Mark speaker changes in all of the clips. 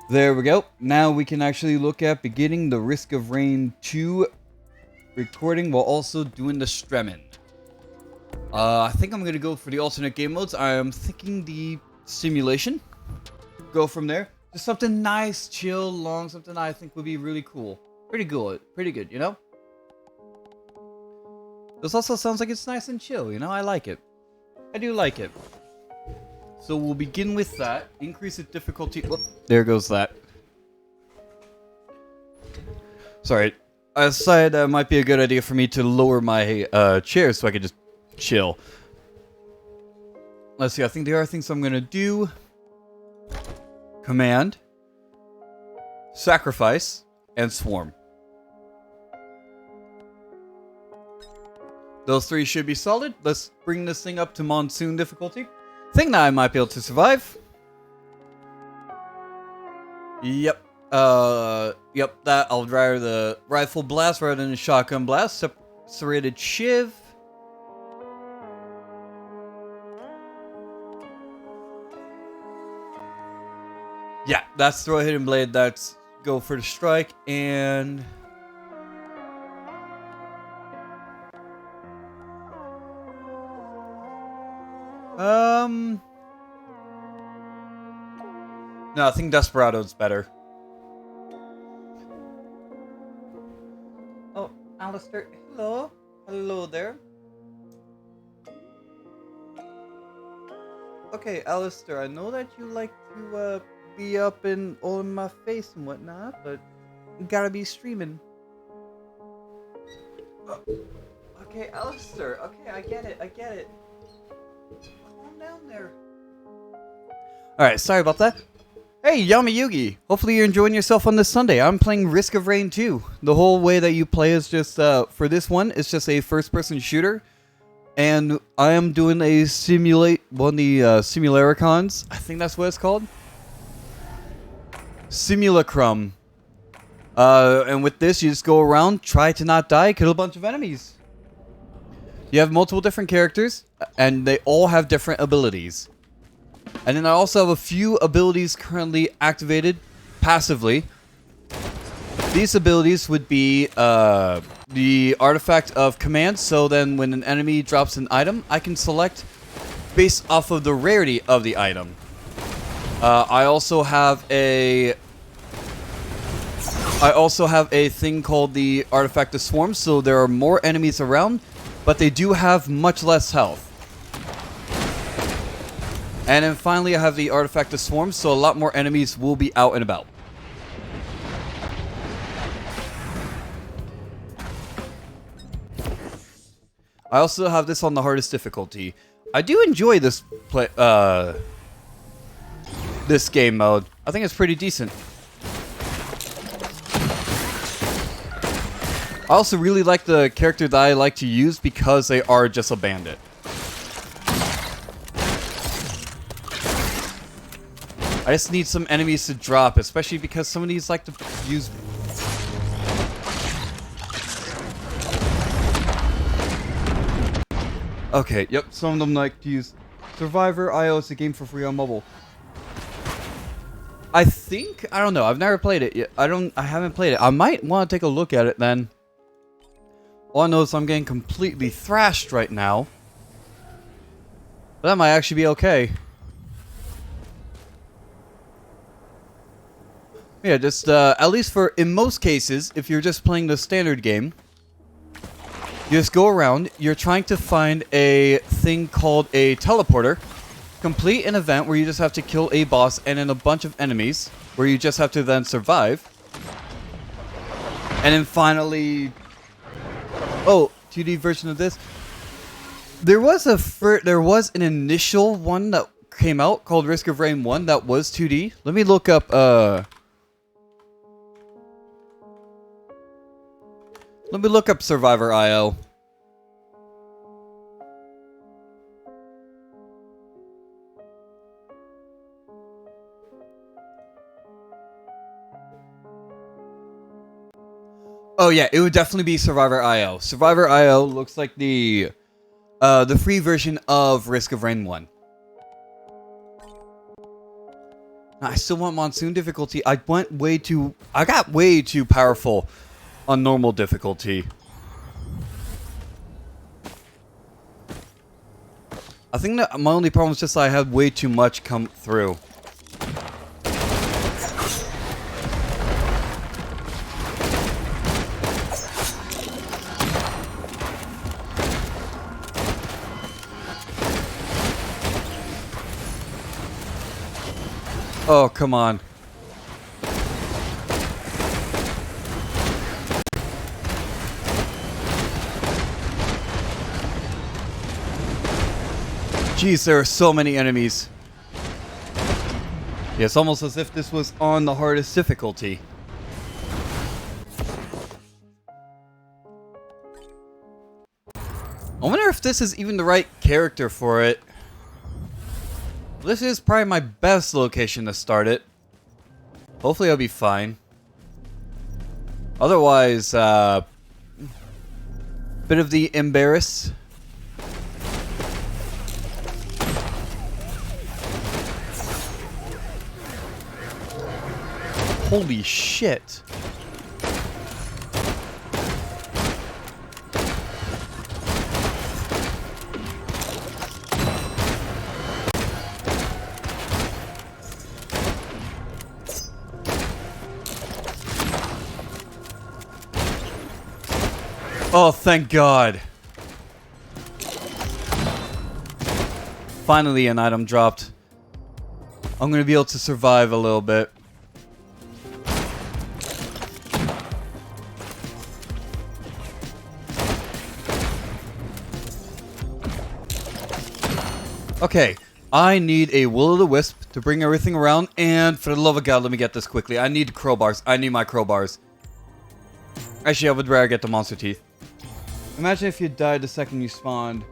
Speaker 1: There we go. Now we can actually look at beginning the Risk of Rain 2 recording while also doing the Stremmen. I think I'm going to go for the alternate game modes. I'm thinking the simulation. Go from there. Just something nice, chill, long, something I think would be really cool. Pretty good, you know? This also sounds like it's nice and chill, you know? I like it. I do like it. So we'll begin with that. Increase the difficulty. Whoop, there goes that. Sorry. I decided that it might be a good idea for me to lower my chair so I could just chill. Let's see. I think there are things I'm going to do. Command. Sacrifice. And Swarm. Those three should be solid. Let's bring this thing up to Monsoon difficulty. Think that I might be able to survive. Yep. Yep, that I'll rather the rifle blast rather than the shotgun blast. Serrated shiv. Yeah, that's throw a hidden blade. That's go for the strike and no, I think Desperado's better. Oh, Alistair, hello. Hello there. Okay, Alistair, I know that you like to be up and all in my face and whatnot, but you gotta be streaming. Okay, Alistair, okay, I get it. Calm down there. Alright, sorry about that. Hey, Yami Yugi! Hopefully you're enjoying yourself on this Sunday. I'm playing Risk of Rain 2. The whole way that you play is just, for this one, it's just a first-person shooter. And I am doing a Simularicons. I think that's what it's called. Simulacrum. And with this, you just go around, try to not die, kill a bunch of enemies. You have multiple different characters, and they all have different abilities. And then I also have a few abilities currently activated passively. These abilities would be the artifact of command, so then when an enemy drops an item, I can select based off of the rarity of the item. I also have a thing called the artifact of swarm, so there are more enemies around, but they do have much less health. And then finally I have the artifact of swarm, so a lot more enemies will be out and about. I also have this on the hardest difficulty. I do enjoy this this game mode. I think it's pretty decent. I also really like the character that I like to use because they are just a bandit. I just need some enemies to drop, especially because some of these like to use... Okay, yep, some of them like to use Survivor.io. It's a game for free on mobile. I think, I don't know, I've never played it yet. I haven't played it. I might want to take a look at it then. All I know is I'm getting completely thrashed right now. But that might actually be okay. Yeah, just, at least for, in most cases, if you're just playing the standard game, you just go around, you're trying to find a thing called a teleporter, complete an event where you just have to kill a boss and then a bunch of enemies, where you just have to then survive. And then finally... Oh, 2D version of this. There was an initial one that came out called Risk of Rain 1 that was 2D. Let me look up, Let me look up Survivor.io. Oh yeah, it would definitely be Survivor.io. Survivor.io looks like the free version of Risk of Rain 1. I still want Monsoon difficulty. I got way too powerful on normal difficulty. I think that my only problem is just I had way too much come through. Oh, come on. Jeez, there are so many enemies. Yeah, it's almost as if this was on the hardest difficulty. I wonder if this is even the right character for it. This is probably my best location to start it. Hopefully I'll be fine. Otherwise, bit of the embarrass. Holy shit. Oh, thank God. Finally an item dropped. I'm gonna be able to survive a little bit. Okay, I need a Will-O-The-Wisp to bring everything around, and for the love of God, let me get this quickly. I need crowbars. I need my crowbars. Actually, I would rather get the monster teeth. Imagine if you died the second you spawned.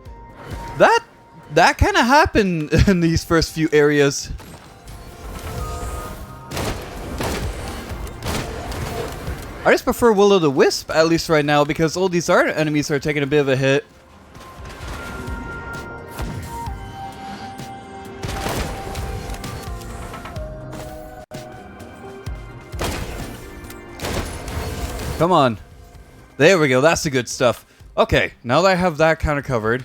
Speaker 1: That kind of happened in these first few areas. I just prefer Will-O-The-Wisp, at least right now, because all these other enemies are taking a bit of a hit. Come on. There we go. That's the good stuff. Okay, now that I have that kind of covered.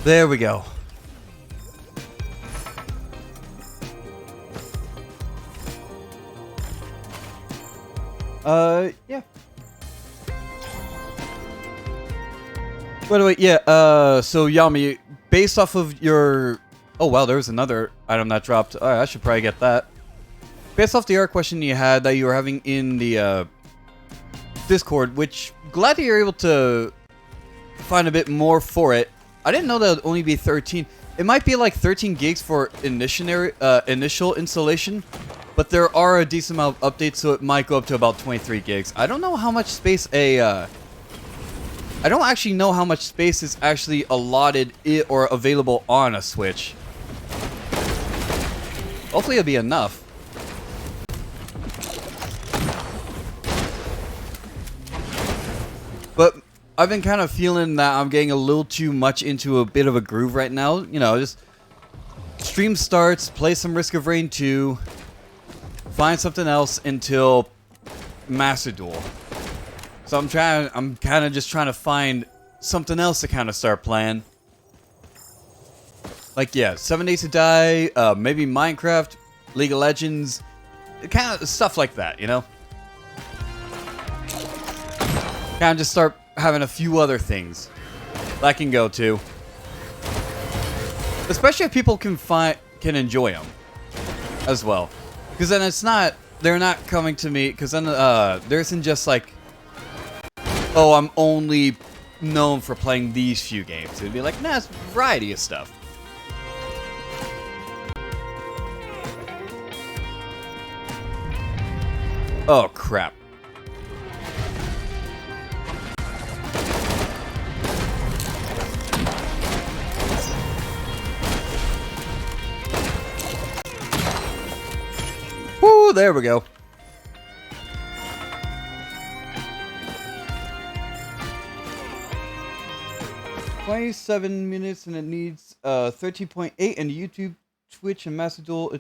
Speaker 1: There we go. Yeah. By the way, yeah, so Yami, based off of your... Oh, wow, there was another item that dropped. Alright, I should probably get that. Based off the other question you had that you were having in the, Discord, which, glad that you're able to find a bit more for it. I didn't know that it would only be 13. It might be like 13 gigs for initial installation, but there are a decent amount of updates, so it might go up to about 23 gigs. I don't know how much space I don't actually know how much space is actually allotted or available on a Switch. Hopefully it'll be enough. But I've been kind of feeling that I'm getting a little too much into a bit of a groove right now. You know, just stream starts, play some Risk of Rain 2, find something else until Master Duel. So I'm kind of just trying to find something else to kind of start playing. Like, yeah, 7 Days to Die, maybe Minecraft, League of Legends, kind of stuff like that, you know? Kind of just start having a few other things that I can go to. Especially if people can enjoy them as well. Because then they're not coming to me, because then there isn't just like, oh, I'm only known for playing these few games. It'd be like, nah, it's a variety of stuff. Oh, crap. Woo! There we go. $27 and it needs 13.8 and YouTube, Twitch, and Mastodon.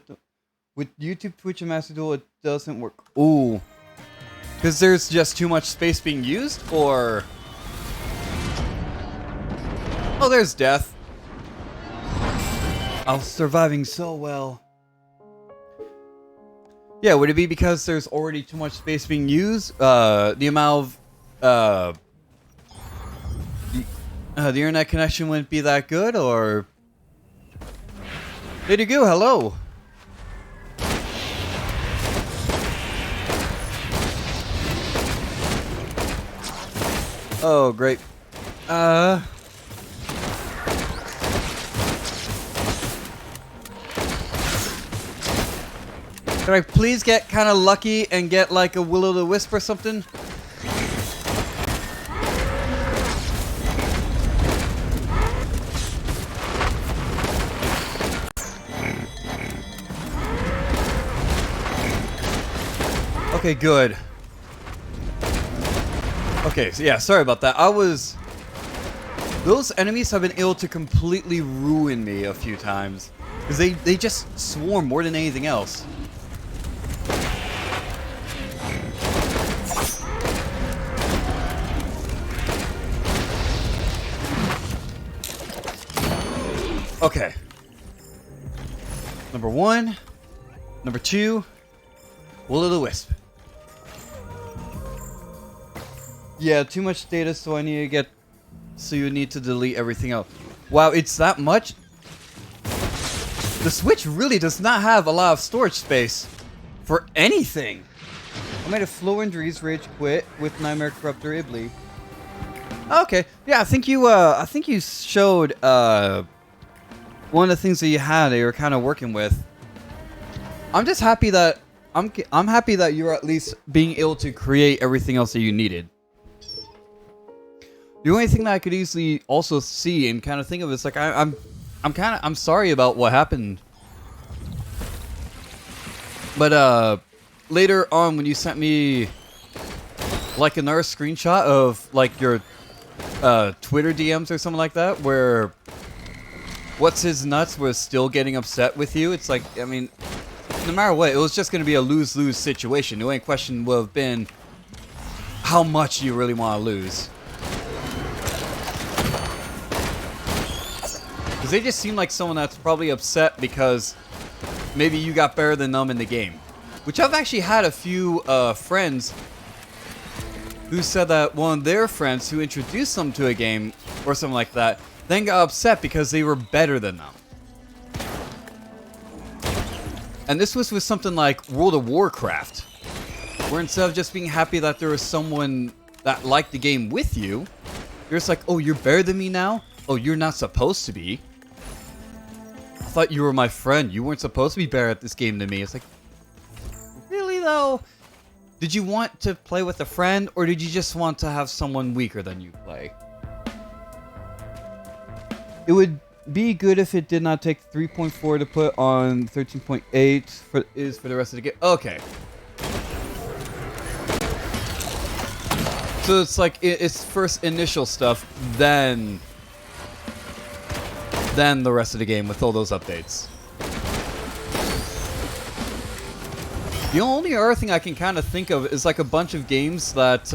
Speaker 1: With YouTube, Twitch, and Mastodon, it doesn't work. Ooh. Because there's just too much space being used, or... Oh, there's death. I was surviving so well. Yeah, would it be because there's already too much space being used? The amount of... the internet connection wouldn't be that good, or... Lady Goo, hello! Oh, great. Can I please get kind of lucky and get like a will-o'-the-wisp or something? Okay, good. Okay, so yeah, sorry about that. Those enemies have been able to completely ruin me a few times. Because they just swarm more than anything else. Okay. Number 1. Number 2. Will-o'-the-wisp. Yeah, too much data, so I need to get... So you need to delete everything else. Wow, it's that much? The Switch really does not have a lot of storage space for anything. I made a Flow Injuries Rage Quit with Nightmare Corruptor Ibli. Okay, yeah, I think you showed one of the things that you had that you were kind of working with. I'm just happy that I'm happy that you're at least being able to create everything else that you needed. The only thing that I could easily also see and kind of think of is like I'm sorry about what happened. But later on when you sent me like another screenshot of like your Twitter DMs or something like that where What's His Nuts was still getting upset with you, it's like, I mean, no matter what, it was just going to be a lose-lose situation. The only question would have been how much do you really want to lose? Because they just seem like someone that's probably upset because maybe you got better than them in the game. Which I've actually had a few friends who said that one of their friends who introduced them to a game or something like that then got upset because they were better than them. And this was with something like World of Warcraft, where instead of just being happy that there was someone that liked the game with you, you're just like, oh, you're better than me now? Oh, you're not supposed to be. I thought you were my friend. You weren't supposed to be better at this game than me. It's like, really though? Did you want to play with a friend, or did you just want to have someone weaker than you play? It would be good if it did not take 3.4 to put on 13.8 for the rest of the game. Okay. So it's like it's first initial stuff, then the rest of the game with all those updates. The only other thing I can kind of think of is like a bunch of games that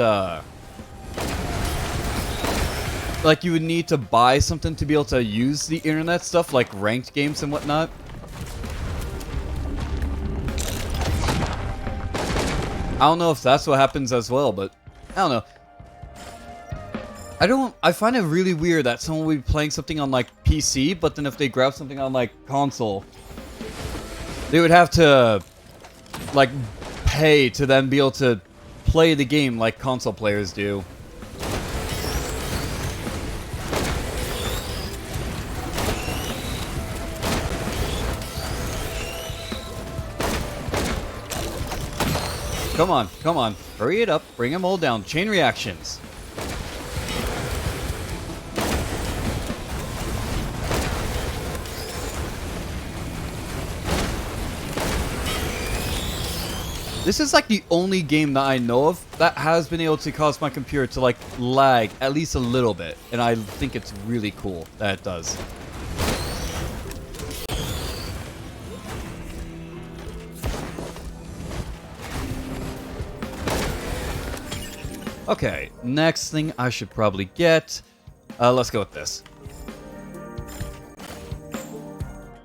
Speaker 1: like you would need to buy something to be able to use the internet stuff, like ranked games and whatnot. I don't know if that's what happens as well, but I don't know. I find it really weird that someone would be playing something on like PC, but then if they grab something on like console, they would have to like pay to then be able to play the game like console players do. Come on, come on. Hurry it up. Bring them all down. Chain reactions. This is like the only game that I know of that has been able to cause my computer to like lag at least a little bit. And I think it's really cool that it does. Okay, next thing I should probably get. Let's go with this.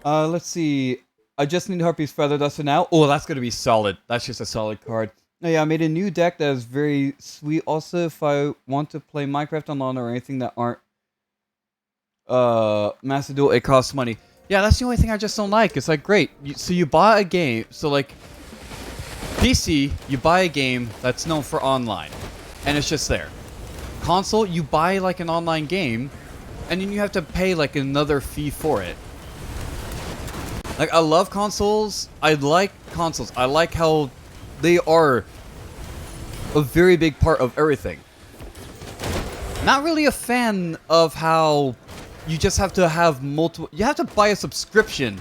Speaker 1: Let's see. I just need Harpy's Feather Duster now. Oh, that's going to be solid. That's just a solid card. Oh, yeah, I made a new deck that is very sweet. Also, if I want to play Minecraft Online or anything that aren't Master Duel, it costs money. Yeah, that's the only thing I just don't like. It's like, great. So you buy a game. So, like, PC, you buy a game that's known for online. And it's just there. Console, you buy, like, an online game. And then you have to pay, like, another fee for it. Like, I love consoles. I like consoles. I like how they are a very big part of everything. Not really a fan of how you just have to have multiple... You have to buy a subscription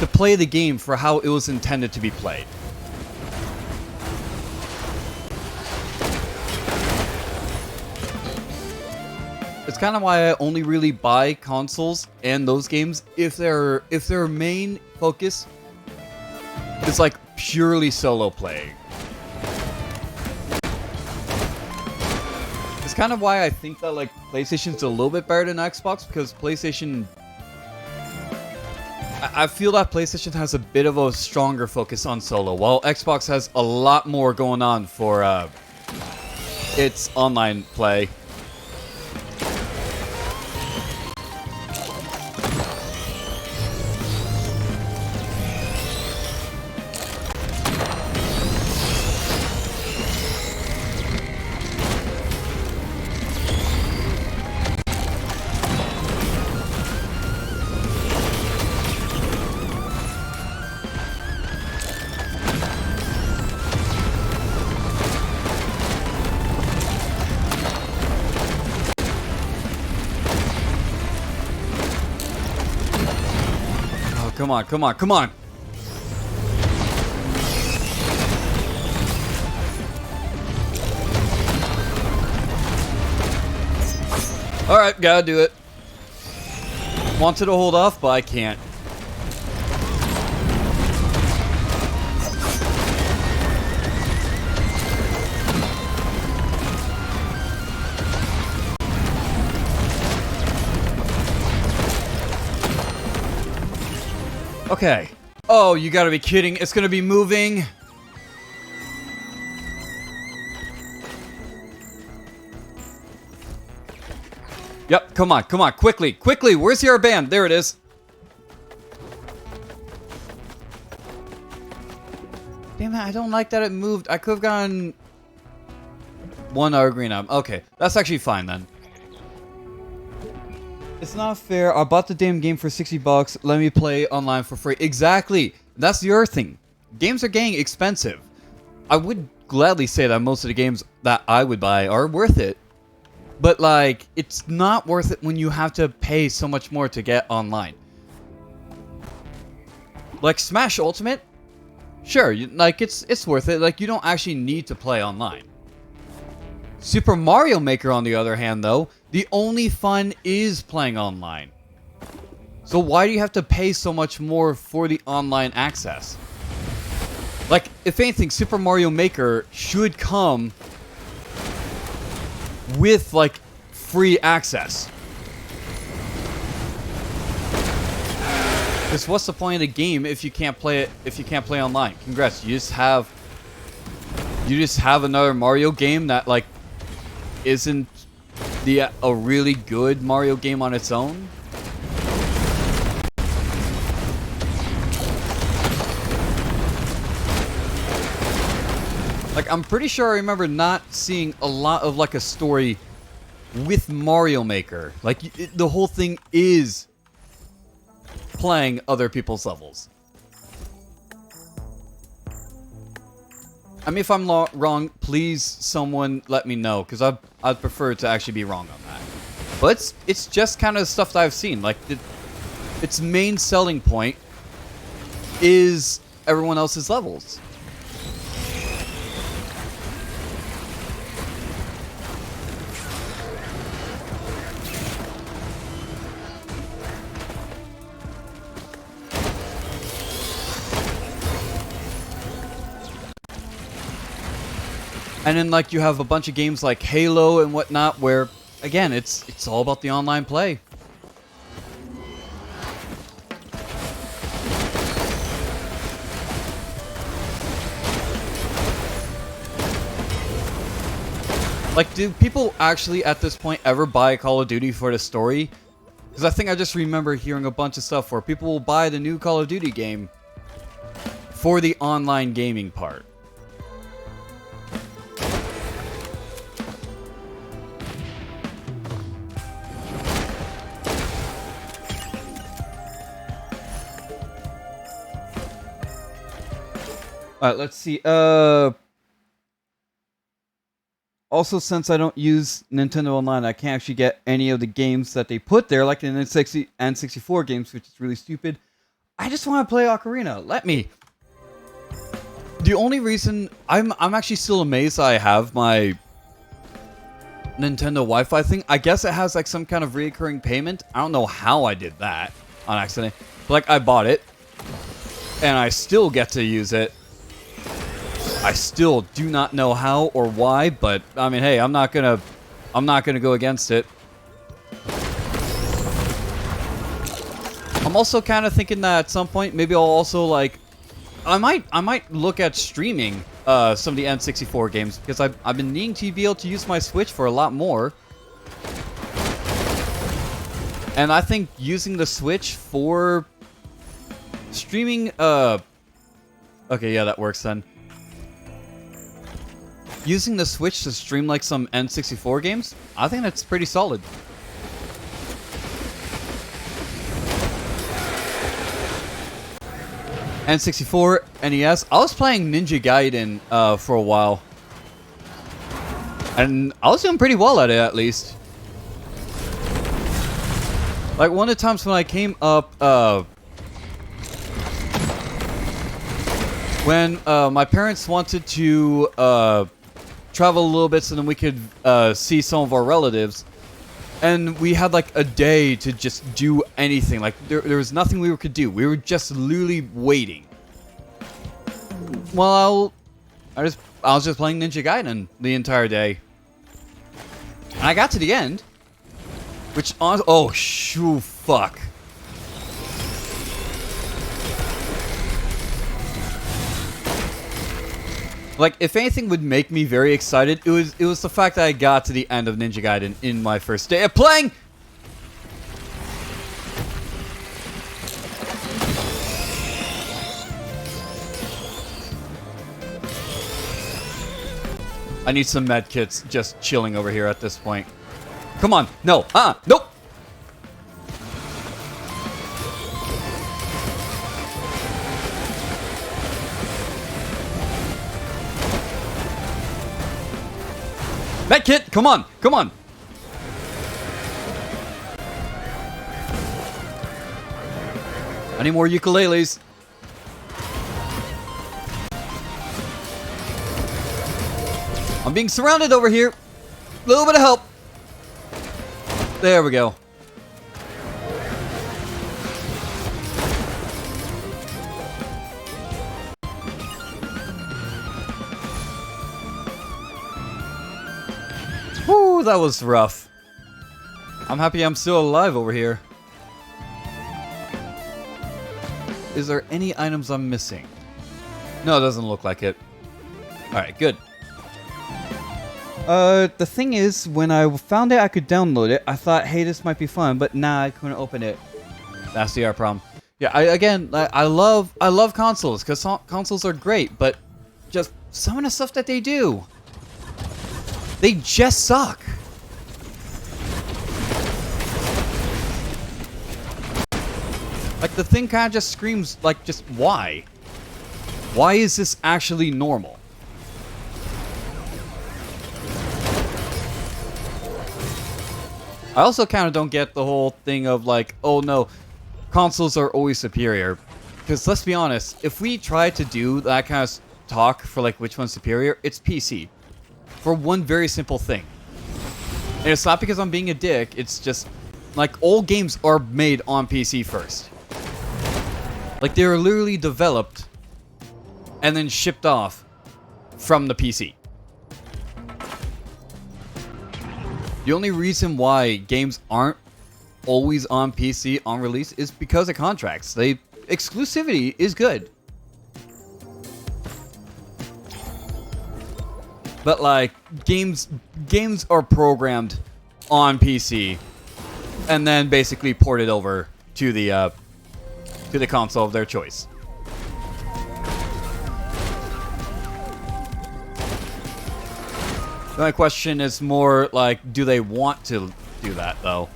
Speaker 1: to play the game for how it was intended to be played. It's kind of why I only really buy consoles and those games if their main focus is like purely solo playing. It's kind of why I think that like PlayStation's a little bit better than Xbox, because PlayStation, I feel that PlayStation has a bit of a stronger focus on solo, while Xbox has a lot more going on for its online play. Come on, come on, come on! Alright, gotta do it. Wanted to hold off, but I can't. Okay. Oh, you gotta be kidding. It's gonna be moving. Yep, come on, come on. Quickly, quickly. Where's your band? There it is. Damn it, I don't like that it moved. I could have gotten one other green item. Okay, that's actually fine then. It's not fair. I bought the damn game for 60 bucks. Let me play online for free. Exactly. That's the other thing. Games are getting expensive. I would gladly say that most of the games that I would buy are worth it. But, like, it's not worth it when you have to pay so much more to get online. Like, Smash Ultimate? Sure, like, it's worth it. Like, you don't actually need to play online. Super Mario Maker, on the other hand, though, the only fun is playing online. So why do you have to pay so much more for the online access? Like, if anything, Super Mario Maker should come with, like, free access. Because what's the point of the game if you can't play it, if you can't play online? Congrats, you just have another Mario game that, like, isn't a really good Mario game on its own. Like, I'm pretty sure I remember not seeing a lot of, like, a story with Mario Maker. Like, the whole thing is playing other people's levels. I mean, if I'm wrong, please someone let me know, because I'd prefer to actually be wrong on that. But it's just kind of stuff that I've seen. Like, its main selling point is everyone else's levels. And then like you have a bunch of games like Halo and whatnot where, again, it's all about the online play. Like, do people actually at this point ever buy Call of Duty for the story? Because I think I just remember hearing a bunch of stuff where people will buy the new Call of Duty game for the online gaming part. Alright, let's see. Also, since I don't use Nintendo Online, I can't actually get any of the games that they put there, like the N64 games, which is really stupid. I just want to play Ocarina. Let me. The only reason I'm actually still amazed that I have my Nintendo Wi-Fi thing. I guess it has like some kind of recurring payment. I don't know how I did that on accident. But like I bought it, and I still get to use it. I still do not know how or why, but I mean, hey, I'm not gonna go against it. I'm also kind of thinking that at some point, maybe I'll also like, I might look at streaming some of the N64 games because I've been needing to be able to use my Switch for a lot more, and I think using the Switch for streaming, okay, yeah, that works then. Using the Switch to stream like some N64 games, I think that's pretty solid. N64, NES. I was playing Ninja Gaiden for a while, and I was doing pretty well at it, at least. Like one of the times when I came up, when my parents wanted to travel a little bit so then we could see some of our relatives, and we had like a day to just do anything. Like there was nothing we could do. We were just literally waiting. Well, I was just playing Ninja Gaiden the entire day, and I got to the end, which oh shoo fuck. Like, if anything would make me very excited, it was the fact that I got to the end of Ninja Gaiden in my first day of playing! I need some med kits just chilling over here at this point. Come on, no, nope! Medkit, come on, come on. I need more ukuleles. I'm being surrounded over here. A little bit of help. There we go. Whew, that was rough. I'm happy I'm still alive over here. Is there any items I'm missing? No, it doesn't look like it. Alright, good. The thing is, when I found out I could download it, I thought, hey, this might be fun, but nah, I couldn't open it. That's the problem. Yeah, I love consoles, because consoles are great, but just some of the stuff that they do, they just suck. Like, the thing kind of just screams, like, just why? Why is this actually normal? I also kind of don't get the whole thing of, like, oh no, consoles are always superior. Because let's be honest, if we try to do that kind of talk for, like, which one's superior, it's PC. For one very simple thing. And it's not because I'm being a dick, it's just, like, all games are made on PC first. Like, they were literally developed and then shipped off from the PC. The only reason why games aren't always on PC on release is because of contracts. Exclusivity is good. But like games are programmed on PC and then basically ported over to the console of their choice. My question is more like, do they want to do that though?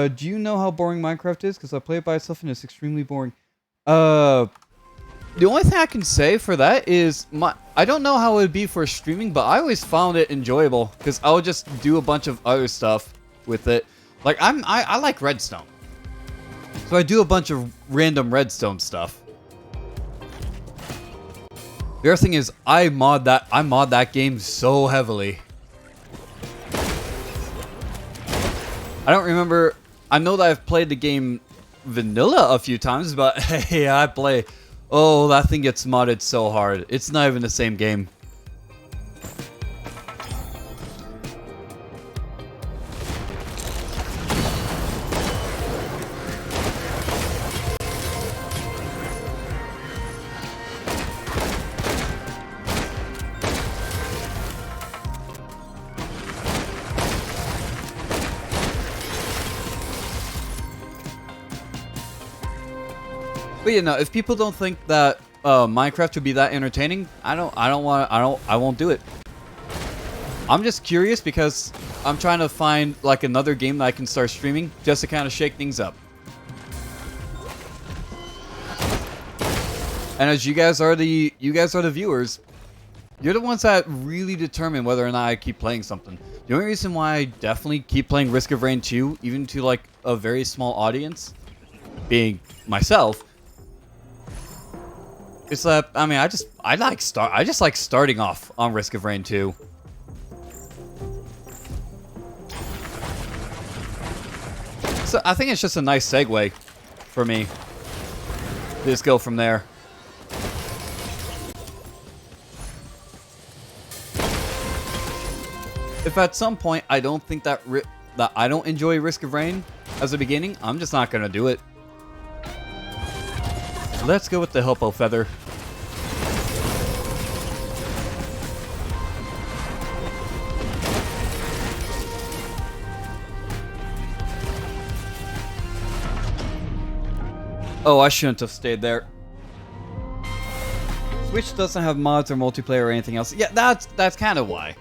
Speaker 1: Do you know how boring Minecraft is? Because I play it by itself and it's extremely boring. The only thing I can say for that is I don't know how it would be for streaming, but I always found it enjoyable because I would just do a bunch of other stuff with it. Like I like redstone, so I do a bunch of random redstone stuff. The other thing is I mod that game so heavily. I don't remember. I know that I've played the game vanilla a few times, but hey, I play. Oh, that thing gets modded so hard. It's not even the same game. But you know, if people don't think that Minecraft would be that entertaining, I won't do it. I'm just curious because I'm trying to find like another game that I can start streaming just to kind of shake things up. And as you guys are the viewers, you're the ones that really determine whether or not I keep playing something. The only reason why I definitely keep playing Risk of Rain 2, even to like a very small audience, being myself, it's that I mean I just like starting off on Risk of Rain 2. So I think it's just a nice segue for me. Just go from there. If at some point I don't think that I don't enjoy Risk of Rain as a beginning, I'm just not gonna do it. Let's go with the Hippo Feather. Oh, I shouldn't have stayed there. Switch doesn't have mods or multiplayer or anything else. Yeah, that's kind of why.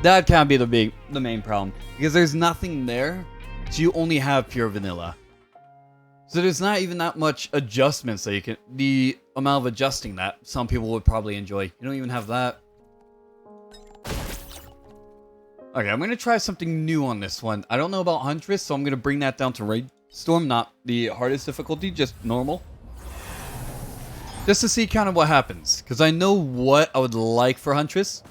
Speaker 1: That can be the main problem, because there's nothing there, so you only have pure vanilla. So there's not even that much adjustments that you can, the amount of adjusting that some people would probably enjoy. You don't even have that. Okay, I'm gonna try something new on this one. I don't know about Huntress, so I'm gonna bring that down to Raidstorm, not the hardest difficulty, just normal. Just to see kind of what happens, because I know what I would like for Huntress.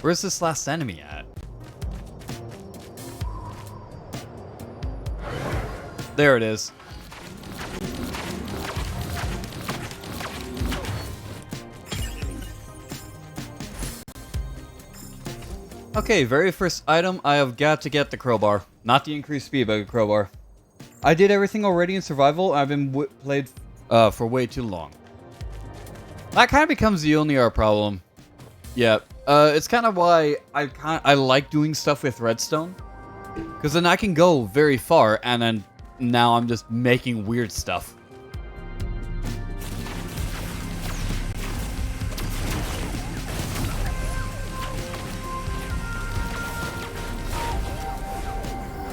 Speaker 1: Where's this last enemy at? There it is. Okay, very first item, I have got to get the crowbar. Not the increased speed, but the crowbar. I did everything already in survival. I've been played for way too long. That kind of becomes the only problem. Yeah. It's kind of why I like doing stuff with redstone, because then I can go very far, and then now I'm just making weird stuff.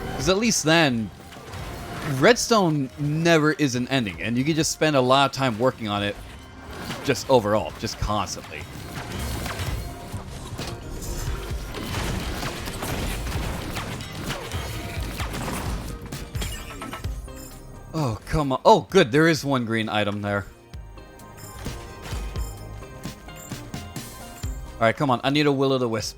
Speaker 1: Because at least then redstone never is an ending, and you can just spend a lot of time working on it just overall, just constantly. Oh, come on. Oh, good. There is one green item there. Alright, come on. I need a Will-o'-the-Wisp.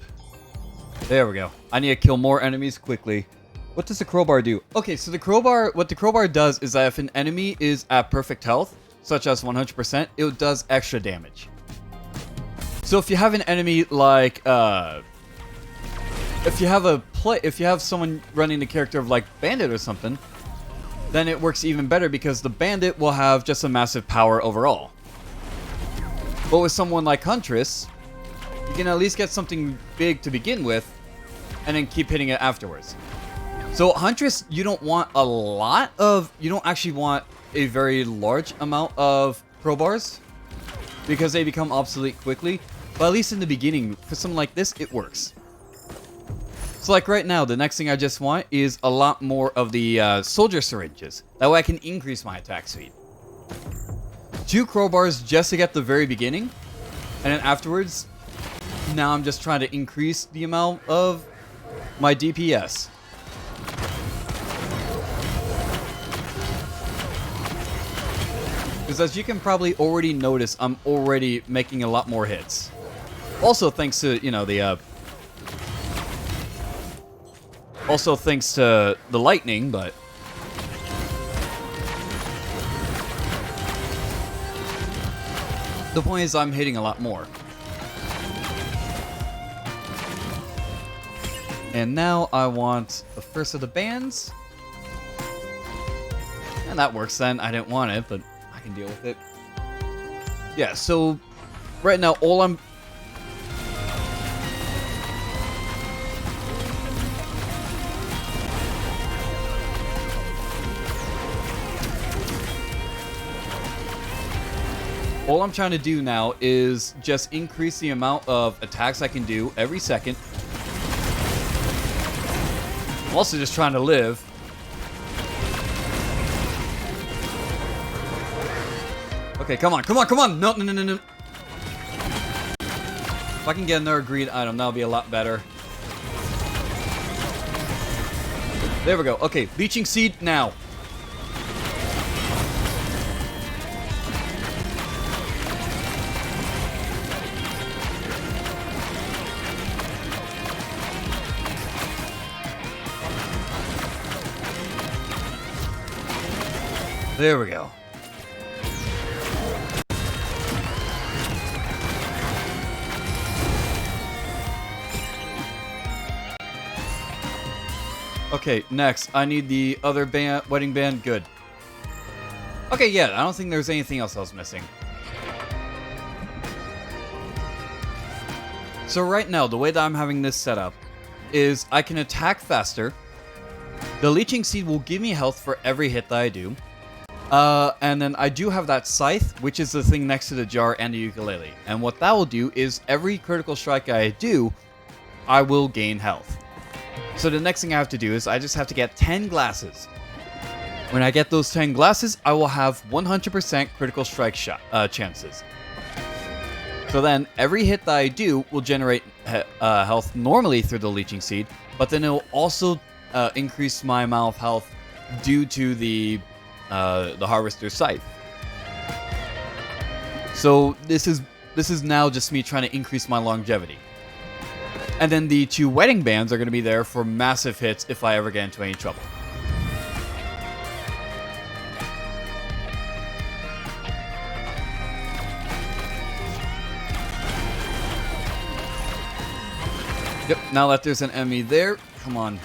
Speaker 1: There we go. I need to kill more enemies quickly. What does the crowbar do? Okay, so what the crowbar does is that if an enemy is at perfect health, such as 100%, it does extra damage. So if you have an enemy like, if you have someone running the character of like Bandit or something, then it works even better because the Bandit will have just a massive power overall. But with someone like Huntress, you can at least get something big to begin with, and then keep hitting it afterwards. So Huntress, you don't actually want a very large amount of crowbars, because they become obsolete quickly, but at least in the beginning, for something like this, it works. So like right now, the next thing I just want is a lot more of the soldier syringes. That way I can increase my attack speed. 2 crowbars just to get the very beginning, and then afterwards, now I'm just trying to increase the amount of my DPS. Because as you can probably already notice, I'm already making a lot more hits. Also thanks to, you know, also thanks to the lightning, but... the point is I'm hitting a lot more. And now I want the first of the bands. And that works then. I didn't want it, but I can deal with it. Yeah, so right now all I'm... all I'm trying to do now is just increase the amount of attacks I can do every second. I'm also just trying to live. Okay, come on, come on, come on! No, no, no, no, no. If I can get another green item, that'll be a lot better. There we go. Okay, Leeching Seed now. There we go. Okay, next, I need the other wedding band. Good. Okay, yeah, I don't think there's anything else I was missing. So right now, the way that I'm having this set up is I can attack faster. The Leeching Seed will give me health for every hit that I do. And then I do have that Scythe, which is the thing next to the jar and the ukulele. And what that will do is every critical strike I do, I will gain health. So the next thing I have to do is I just have to get 10 glasses. When I get those 10 glasses, I will have 100% critical strike chances. So then every hit that I do will generate health normally through the Leeching Seed, but then it will also increase my amount of health due to the Harvester's Scythe. So this is now just me trying to increase my longevity. And then the 2 wedding bands are going to be there for massive hits if I ever get into any trouble. Yep, now that there's an enemy there, come on.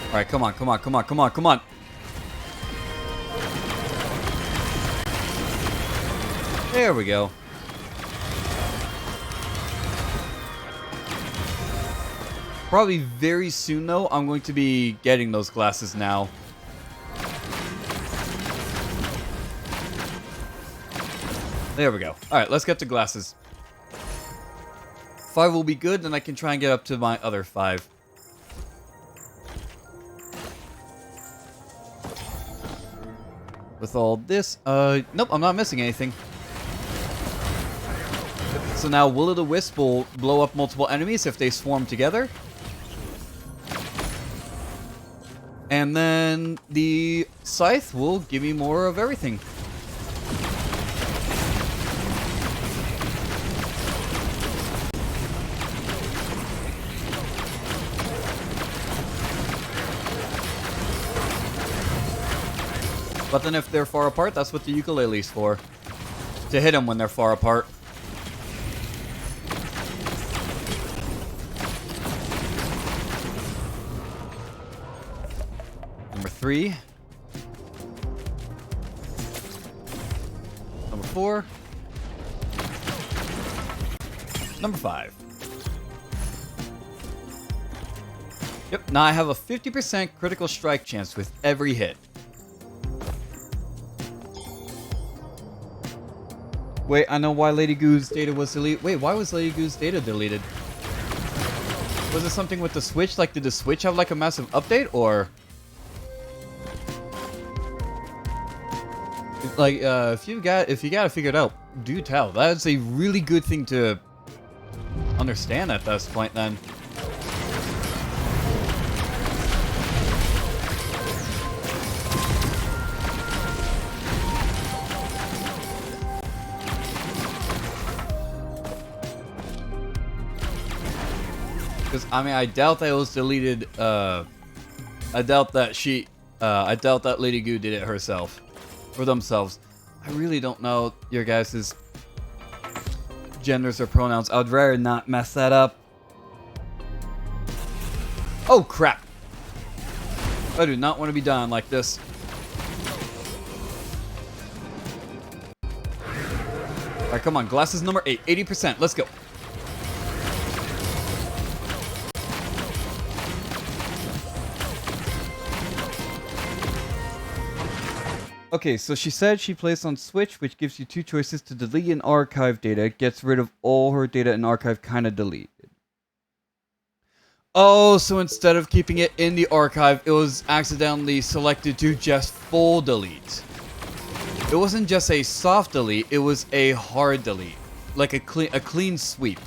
Speaker 1: Alright, come on, come on, come on, come on, come on. There we go. Probably very soon, though, I'm going to be getting those glasses now. There we go. Alright, let's get to glasses. 5 will be good, then I can try and get up to my other 5. With all this, nope, I'm not missing anything. So now Will-O-The-Wisp will blow up multiple enemies if they swarm together. And then the Scythe will give me more of everything. But then if they're far apart, that's what the ukulele's for. To hit them when they're far apart. Number 3. Number 4. Number 5. Yep, now I have a 50% critical strike chance with every hit. Wait, I know why Lady Goo's data was deleted. Wait, why was Lady Goo's data deleted? Was it something with the Switch? Like, did the Switch have like a massive update, or like, if you got it figured out, do tell. That's a really good thing to understand at this point, then. Because, I mean, I doubt that it was deleted, I doubt that Lady Goo did it herself. Or themselves. I really don't know your guys' genders or pronouns. I would rather not mess that up. Oh, crap. I do not want to be dying like this. Alright, come on. Glasses number 8. 80%. Let's go. Okay, so she said she plays on Switch, which gives you 2 choices to delete and archive data. It gets rid of all her data and archive kind of deleted. Oh, so instead of keeping it in the archive, it was accidentally selected to just full delete. It wasn't just a soft delete, it was a hard delete. Like a clean sweep.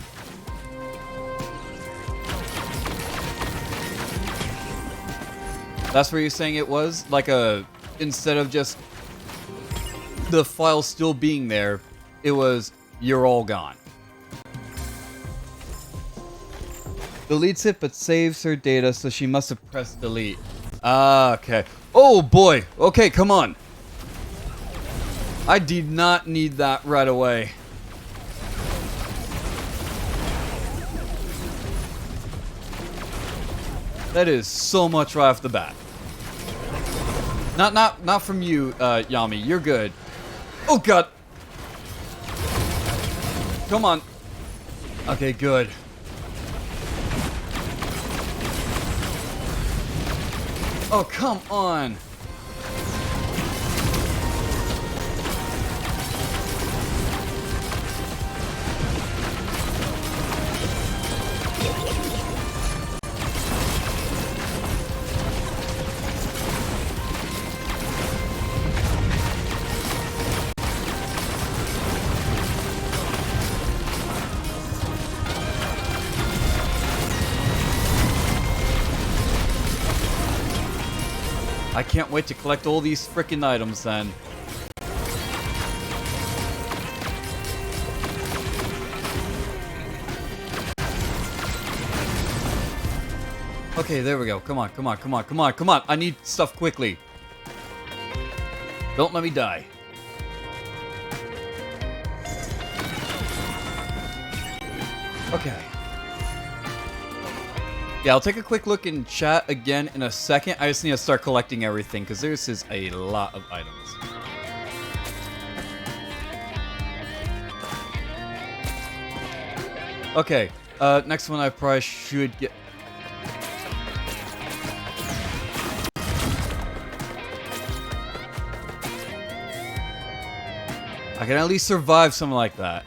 Speaker 1: That's where you're saying it was? Like a... Instead of just the file still being there, it was, you're all gone. Deletes it, but saves her data, so she must have pressed delete. Ah, okay. Oh boy! Okay, come on. I did not need that right away. That is so much right off the bat. Not from you, Yami. You're good. Oh god. Come on. Okay, good. Oh, come on. I can't wait to collect all these frickin' items then. Okay, there we go. Come on, come on, come on, come on, come on. I need stuff quickly. Don't let me die. Okay. Yeah, I'll take a quick look in chat again in a second. I just need to start collecting everything because this is a lot of items. Okay, next one I probably should get... I can at least survive something like that.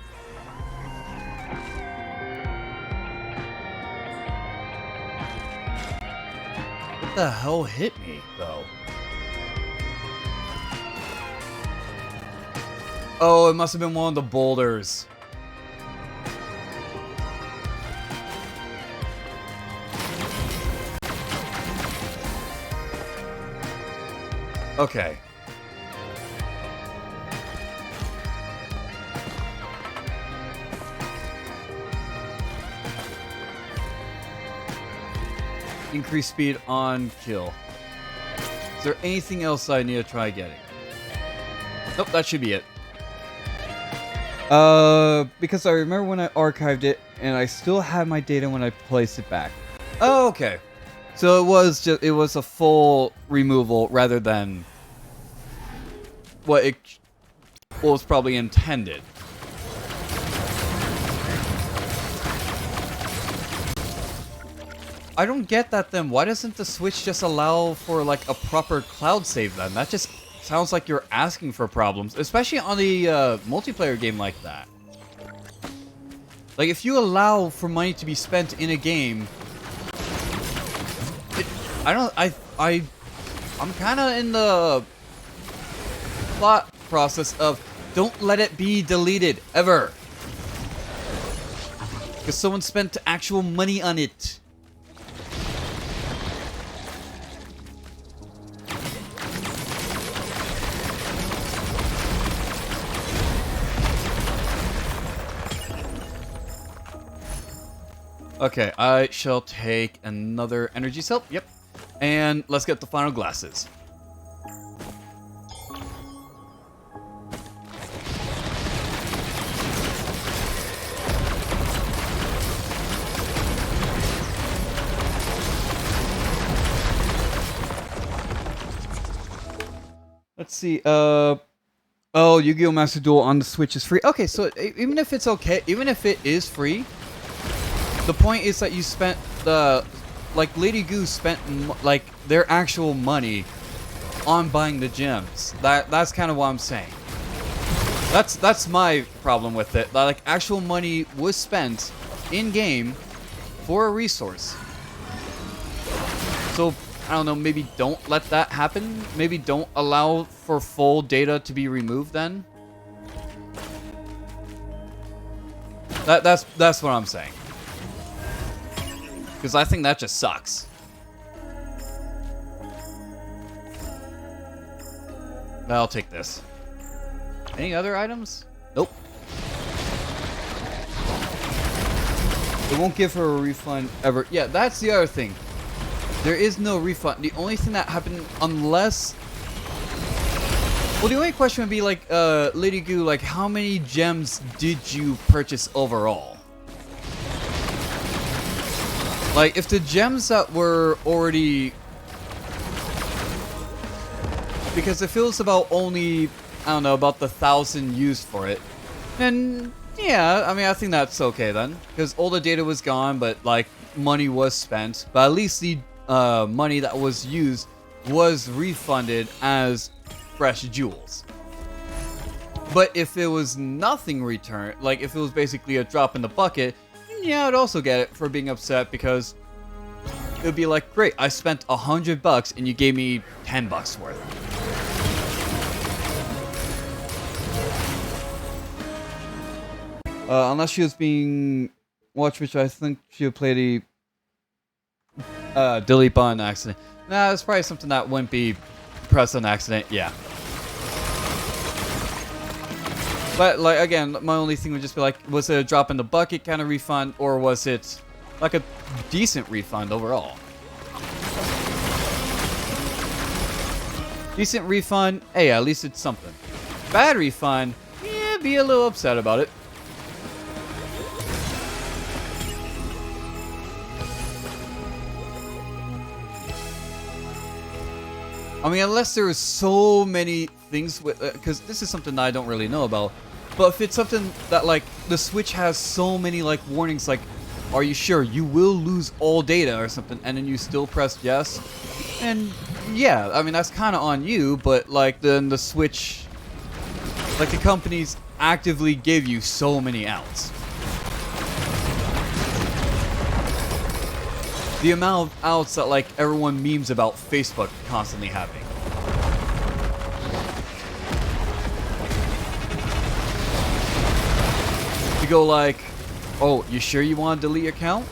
Speaker 1: What the hell hit me, though? Oh, it must have been one of the boulders. Okay. Increase speed on kill. Is there anything else I need to try getting? Nope, that should be it. Because I remember when I archived it, and I still had my data when I placed it back. Oh, okay. So it was a full removal rather than what was probably intended. I don't get that then. Why doesn't the Switch just allow for like a proper cloud save then? That just sounds like you're asking for problems, especially on the multiplayer game like that. Like if you allow for money to be spent in a game, I'm kind of in the thought process of don't let it be deleted ever, because someone spent actual money on it. Okay, I shall take another energy cell. Yep. And let's get the final glasses. Let's see. Oh, Yu-Gi-Oh! Master Duel on the Switch is free. Okay, so even if it's okay, even if it is free, the point is that you spent like Lady Goo spent like their actual money on buying the gems. That's kind of what I'm saying. That's my problem with it. Like actual money was spent in game for a resource. So I don't know. Maybe don't let that happen. Maybe don't allow for full data to be removed. Then that's what I'm saying. Because I think that just sucks. I'll take this. Any other items? Nope. It won't give her a refund ever. Yeah, that's the other thing. There is no refund. The only thing that happened, unless... Well, the only question would be, like, Lady Goo, like, how many gems did you purchase overall? Like, if the gems that were already... Because it feels about only, I don't know, about the 1,000 used for it. And, yeah, I mean, I think that's okay then. Because all the data was gone, but, like, money was spent. But at least the money that was used was refunded as fresh jewels. But if it was nothing returned, like, if it was basically a drop in the bucket... Yeah, I'd also get it for being upset because it would be like, great, I spent $100 and you gave me $10 worth. Unless she was being watched, which I think she would play the delete button accident. Nah, it's probably something that wouldn't be pressed on accident. Yeah. But, like, again, my only thing would just be like, was it a drop in the bucket kind of refund, or was it, like, a decent refund overall? Decent refund, hey, at least it's something. Bad refund, yeah, be a little upset about it. I mean, unless there is so many things with, because this is something that I don't really know about. But if it's something that, like, the Switch has so many, like, warnings, like, are you sure you will lose all data or something, and then you still press yes? And, yeah, I mean, that's kind of on you, but, like, then the Switch, like, the companies actively give you so many outs. The amount of outs that like everyone memes about Facebook constantly having. You go like, oh, you sure you want to delete your account?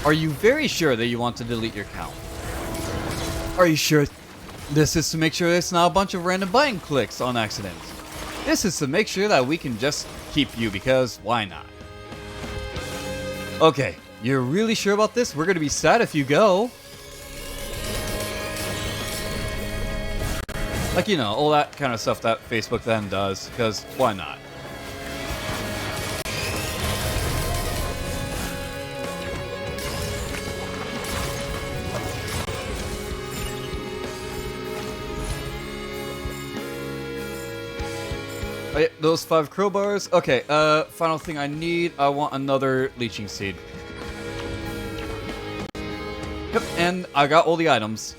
Speaker 1: Are you very sure that you want to delete your account? Are you sure this is to make sure it's not a bunch of random button clicks on accident? This is to make sure that we can just keep you because why not? Okay, you're really sure about this? We're gonna be sad if you go. Like, you know, all that kind of stuff that Facebook then does, because why not? Oh, yeah, those 5 crowbars. Okay, final thing I need. I want another leeching seed. Yep, and I got all the items.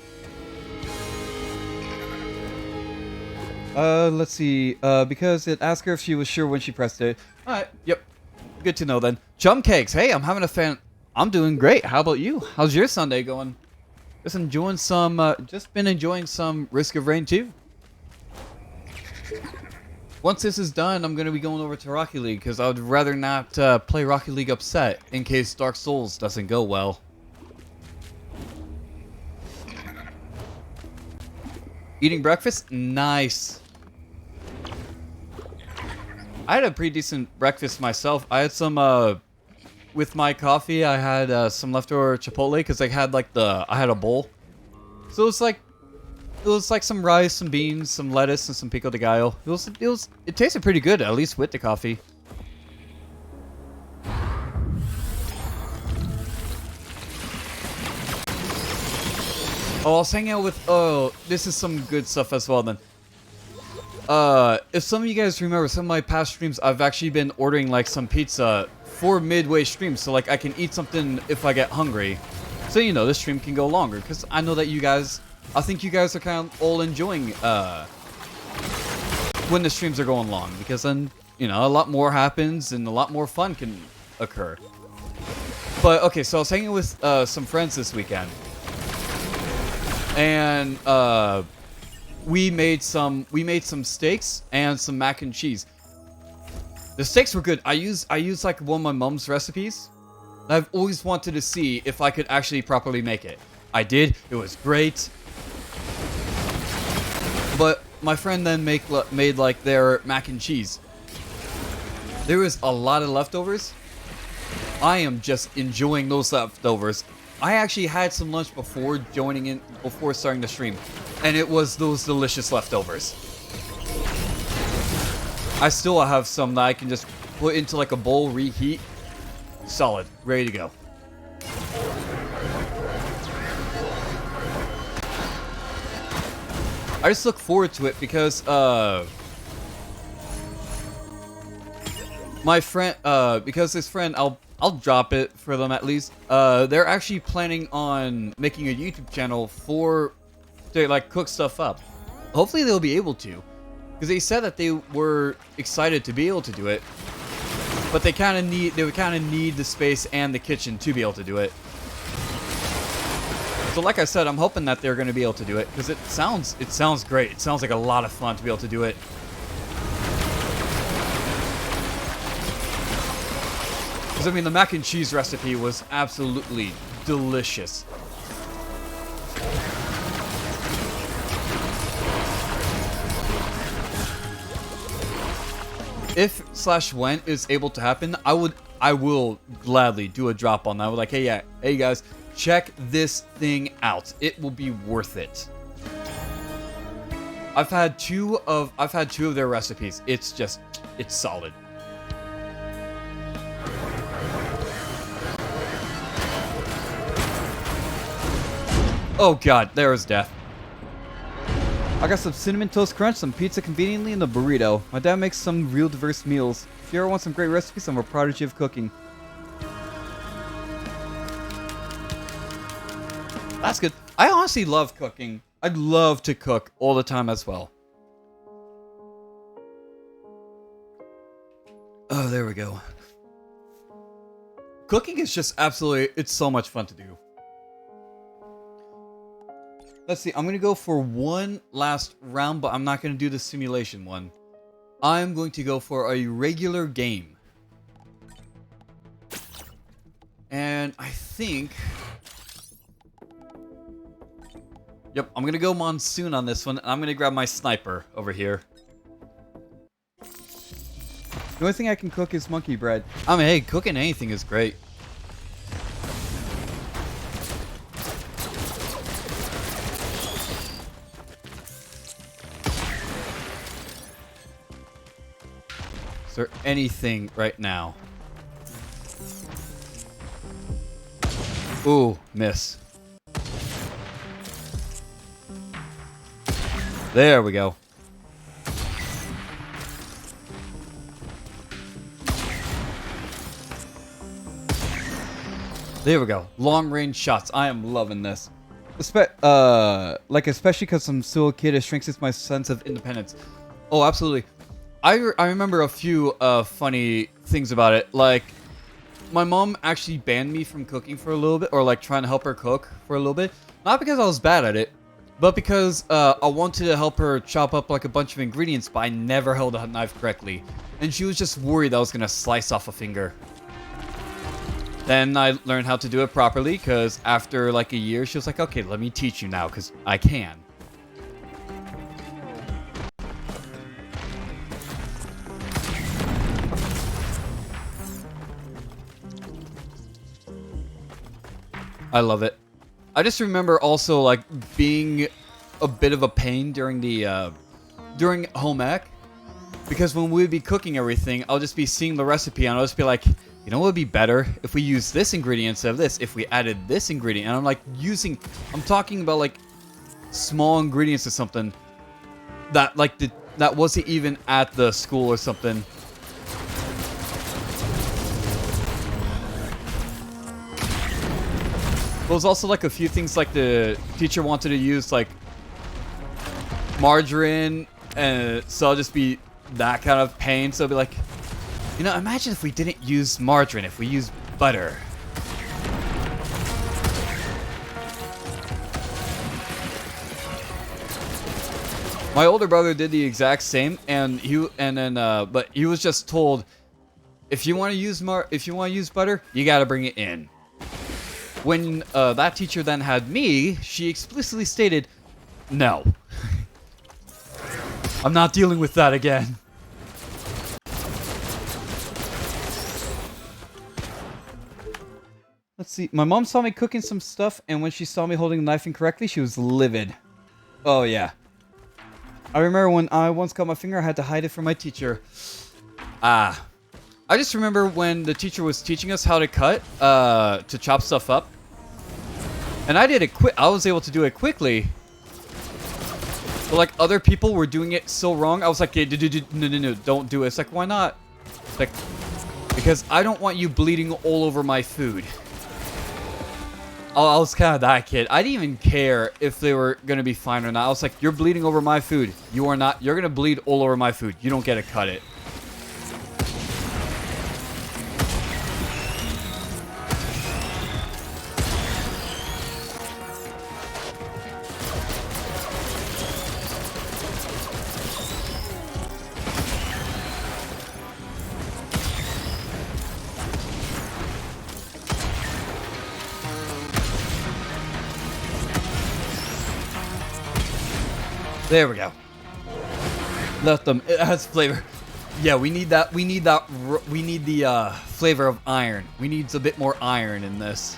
Speaker 1: Let's see. Because it asked her if she was sure when she pressed it. Alright, yep. Good to know then. Chum cakes. Hey, I'm having a fan. I'm doing great. How about you? How's your Sunday going? Just enjoying some, just been enjoying some Risk of Rain 2. Once this is done, I'm going to be going over to Rocket League because I would rather not play Rocket League upset in case Dark Souls doesn't go well. Eating breakfast? Nice. I had a pretty decent breakfast myself. I had some, with my coffee, I had some leftover Chipotle because I had like I had a bowl. So it was like some rice, some beans, some lettuce, and some pico de gallo. It tasted pretty good, at least with the coffee. Oh, I was hanging out with, oh, this is some good stuff as well then. If some of you guys remember some of my past streams, I've actually been ordering like some pizza for midway streams, so like I can eat something if I get hungry. So, you know, this stream can go longer, because I know that you guys, I think you guys are kind of all enjoying, when the streams are going long, because then, you know, a lot more happens and a lot more fun can occur. But, okay, so I was hanging with, some friends this weekend. And, we made some steaks and some mac and cheese. The steaks were good. I used like one of my mom's recipes. I've always wanted to see if I could actually properly make it. I did. It was great. But my friend then made like their mac and cheese. There was a lot of leftovers. I am just enjoying those leftovers. I actually had some lunch before starting the stream, and it was those delicious leftovers. I still have some that I can just put into like a bowl, reheat. Solid, ready to go. I just look forward to it because my friend, because this friend, I'll drop it for them at least. They're actually planning on making a YouTube channel to like cook stuff up. Hopefully they'll be able to, because they said that they were excited to be able to do it, but they would kind of need the space and the kitchen to be able to do it. So like I said, I'm hoping that they're going to be able to do it, because it sounds great. It sounds like a lot of fun to be able to do it. Because I mean, the mac and cheese recipe was absolutely delicious. If/when is able to happen, I will gladly do a drop on that. I was like, hey guys, check this thing out. It will be worth it. I've had two of their recipes. It's solid. Oh god, there was death. I got some Cinnamon Toast Crunch, some pizza conveniently, and a burrito. My dad makes some real diverse meals. If you ever want some great recipes, I'm a prodigy of cooking. That's good. I honestly love cooking. I'd love to cook all the time as well. Oh, there we go. Cooking is just absolutely, it's so much fun to do. Let's see, I'm going to go for one last round, but I'm not going to do the simulation one. I'm going to go for a regular game. And I think... Yep, I'm going to go Monsoon on this one. And I'm going to grab my sniper over here. The only thing I can cook is monkey bread. I mean, hey, cooking anything is great. Is there anything right now? Ooh, miss. There we go. There we go. Long range shots. I am loving this. Especially because I'm still a kid, it strengthens my sense of independence. Oh, absolutely. I remember a few funny things about it. Like, my mom actually banned me from cooking for a little bit, or like trying to help her cook for a little bit. Not because I was bad at it, but because I wanted to help her chop up like a bunch of ingredients, but I never held a knife correctly. And she was just worried I was going to slice off a finger. Then I learned how to do it properly, because after like a year, she was like, okay, let me teach you now, because I can. I love it. I just remember also like being a bit of a pain during the during home ec, because when we'd be cooking everything, I'll just be seeing the recipe and I'll just be like, you know what would be better if we use this ingredient instead of this, if we added this ingredient. And I'm like I'm talking about like small ingredients or something that like that wasn't even at the school or something. There was also like a few things like the teacher wanted to use like margarine, and so I'll just be that kind of pain. So I'll be like, you know, imagine if we didn't use margarine, if we used butter. My older brother did the exact same, and but he was just told, if you want to use butter, you got to bring it in. When that teacher then had me, she explicitly stated, no. I'm not dealing with that again. Let's see. My mom saw me cooking some stuff, and when she saw me holding the knife incorrectly, she was livid. Oh, yeah. I remember when I once cut my finger, I had to hide it from my teacher. I just remember when the teacher was teaching us how to cut, to chop stuff up. And I did it I was able to do it quickly. But like other people were doing it so wrong, I was like, no, don't do it. It's like, why not? Like, because I don't want you bleeding all over my food. I was kind of that kid. I didn't even care if they were going to be fine or not. I was like, you're bleeding over my food. You are not. You're going to bleed all over my food. You don't get to cut it. There we go. Let them. It has flavor. Yeah, we need that. We need that. We need the flavor of iron. We need a bit more iron in this.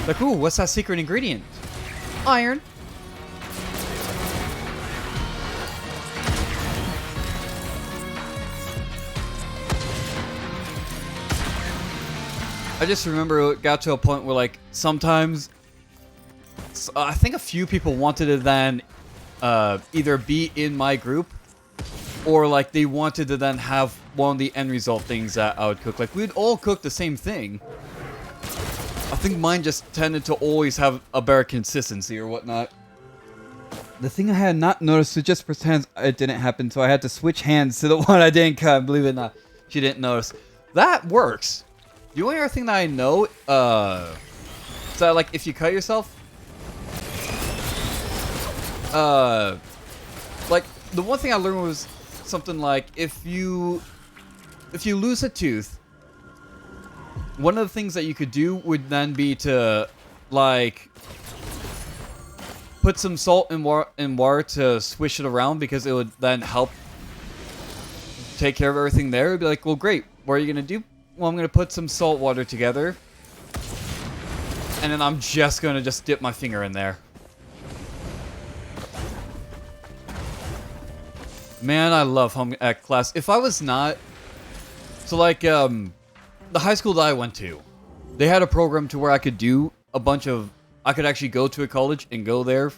Speaker 1: Like, ooh, what's that secret ingredient? Iron. I just remember it got to a point where, like, sometimes I think a few people wanted to then either be in my group, or like they wanted to then have one of the end result things that I would cook. Like, we'd all cook the same thing. I think mine just tended to always have a better consistency or whatnot. the thing I had not noticed, so just pretends it didn't happen, so I had to switch hands to the one I didn't cut. Believe it or not, she didn't notice. That works. The only other thing that I know, is that, like, if you cut yourself, like, the one thing I learned was something like, if you lose a tooth, one of the things that you could do would then be to, like, put some salt and water to swish it around, because it would then help take care of everything there. It'd be like, well, great. What are you going to do? Well, I'm going to put some salt water together. And then I'm just going to just dip my finger in there. Man, I love home ec class. If I was not... So, like, the high school that I went to, they had a program to where I could do a bunch of... I could actually go to a college and go there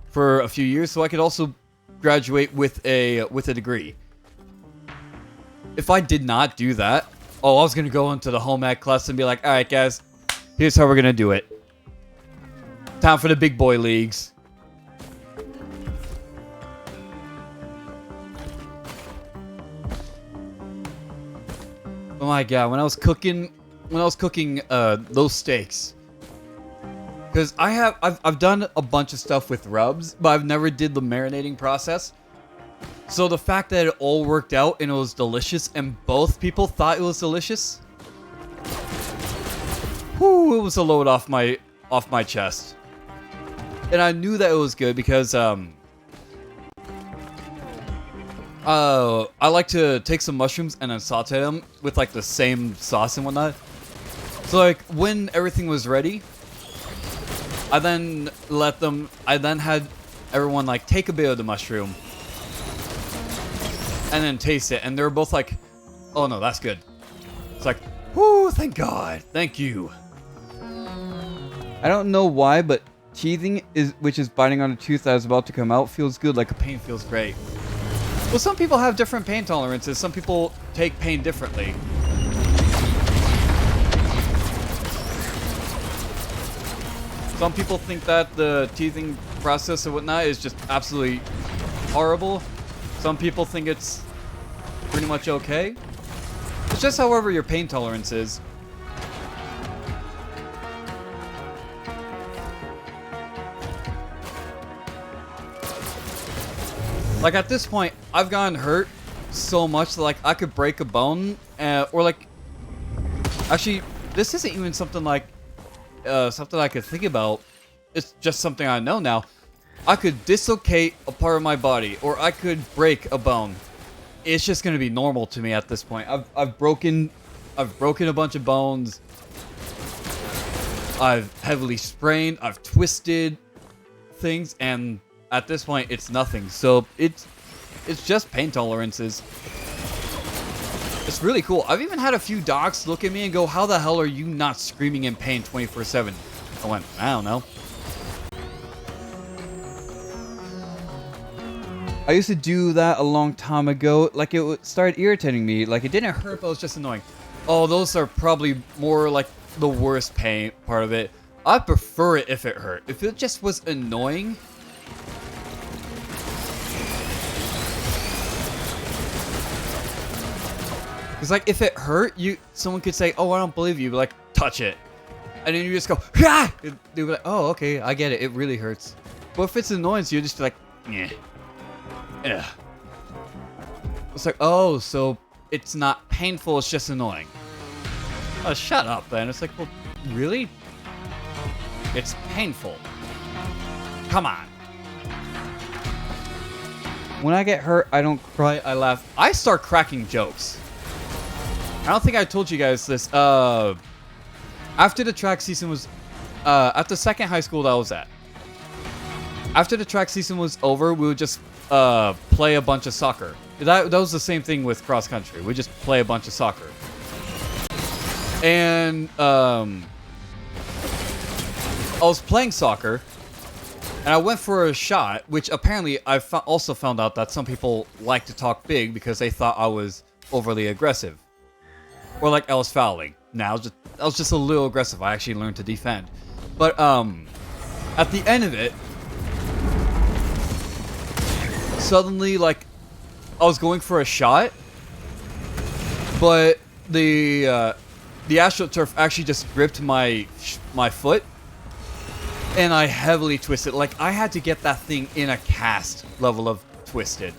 Speaker 1: for a few years, so I could also graduate with a degree. If I did not do that, I was going to go into the home ec class and be like, alright guys, here's how we're going to do it. Time for the big boy leagues. Oh my god, when I was cooking those steaks, because I've done a bunch of stuff with rubs, but I've never did the marinating process. So the fact that it all worked out and it was delicious, and both people thought it was delicious, whoo, it was a load off my chest. And I knew that it was good because I like to take some mushrooms and then saute them with like the same sauce and whatnot. So like when everything was ready, I then had everyone like take a bit of the mushroom and then taste it, and they were both like, oh no, that's good. It's like, whoo, thank God, thank you. I don't know why, but teething, which is biting on a tooth that is about to come out, feels good, like a pain feels great. Well, some people have different pain tolerances. Some people take pain differently. Some people think that the teething process and whatnot is just absolutely horrible. Some people think it's pretty much okay. It's just however your pain tolerance is. Like at this point, I've gotten hurt so much that like I could break a bone, or like, actually, this isn't even something like something I could think about. It's just something I know now. I could dislocate a part of my body, or I could break a bone. It's just gonna be normal to me at this point. I've broken a bunch of bones. I've heavily sprained. I've twisted things, and at this point, it's nothing. So it's just pain tolerances. It's really cool. I've even had a few docs look at me and go, "How the hell are you not screaming in pain 24/7?" I went, "I don't know." I used to do that a long time ago. Like it started irritating me. Like it didn't hurt, but it was just annoying. Oh, those are probably more like the worst pain part of it. I prefer it if it hurt. If it just was annoying. Because, like, if it hurt, someone could say, "Oh, I don't believe you," but, like, touch it. And then you just go, "Ah!" They'd be like, "Oh, okay, I get it. It really hurts." But if it's annoying, so you just be like, "Yeah, yeah." It's like, oh, so it's not painful, it's just annoying. Oh, shut up, then. It's like, well, really? It's painful. Come on. When I get hurt, I don't cry, I laugh. I start cracking jokes. I don't think I told you guys this. After the track season was... at the second high school that I was at. After the track season was over, we would just play a bunch of soccer. That was the same thing with cross country. We just play a bunch of soccer. And I was playing soccer, and I went for a shot, which apparently I also found out that some people like to talk big because they thought I was overly aggressive. Or like I was fouling. Nah, I was just a little aggressive. I actually learned to defend. But at the end of it, suddenly, like, I was going for a shot, but the AstroTurf actually just gripped my foot, and I heavily twisted. Like, I had to get that thing in a cast level of twisted.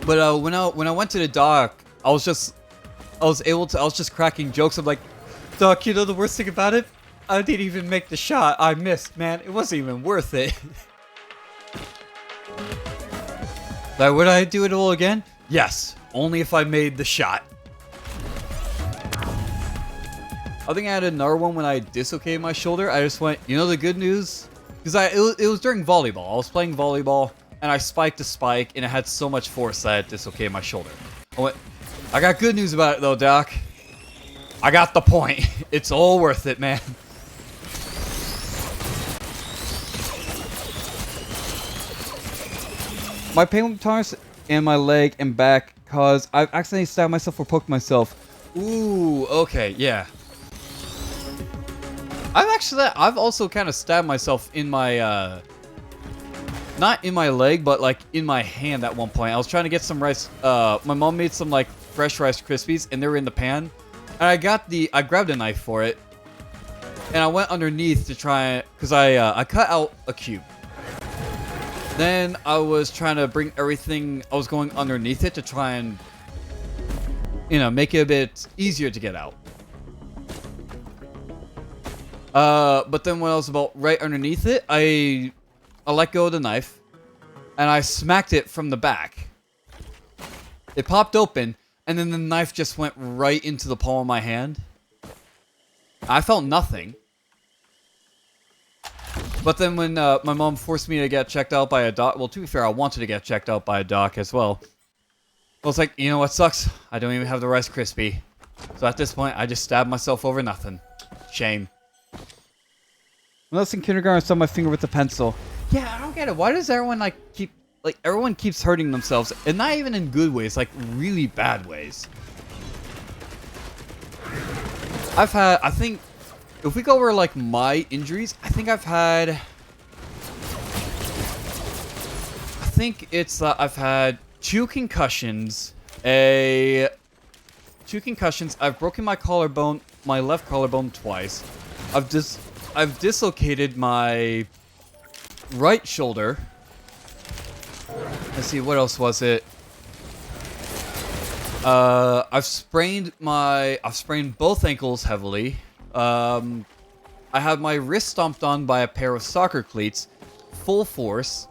Speaker 1: But when I went to the dock, I was just cracking jokes. I'm like, Doc, you know the worst thing about it? I didn't even make the shot. I missed, man. It wasn't even worth it. Like, would I do it all again? Yes, only if I made the shot. I think I had another one when I dislocated my shoulder. I just went, you know the good news? Because it was during volleyball. I was playing volleyball, and I spiked a spike, and it had so much force that it dislocated my shoulder. I went, I got good news about it though, Doc. I got the point. It's all worth it, man. My pain tolerance in my leg and back cause I've accidentally stabbed myself or poked myself. Ooh, okay, yeah. I've also kind of stabbed myself in my, not in my leg, but like in my hand at one point. I was trying to get some rice, my mom made some like fresh Rice Krispies and they were in the pan. And I grabbed a knife for it. And I went underneath to try, cause I cut out a cube. Then I was trying to bring everything, I was going underneath it to try and, you know, make it a bit easier to get out. But then when I was about right underneath it, I let go of the knife, and I smacked it from the back. It popped open, and then the knife just went right into the palm of my hand. I felt nothing. But then when my mom forced me to get checked out by a doc, well, to be fair, I wanted to get checked out by a doc as well. I was like, you know what sucks? I don't even have the Rice Krispie. So at this point, I just stabbed myself over nothing. Shame. When I was in kindergarten, I stabbed my finger with a pencil. Yeah, I don't get it. Why does everyone everyone keeps hurting themselves, and not even in good ways, like really bad ways. I think, if we go over like my injuries, I think I've had two concussions, I've broken my collarbone, my left collarbone twice. I've dislocated my right shoulder. Let's see, what else was it? I've sprained both ankles heavily. I had my wrist stomped on by a pair of soccer cleats, full force.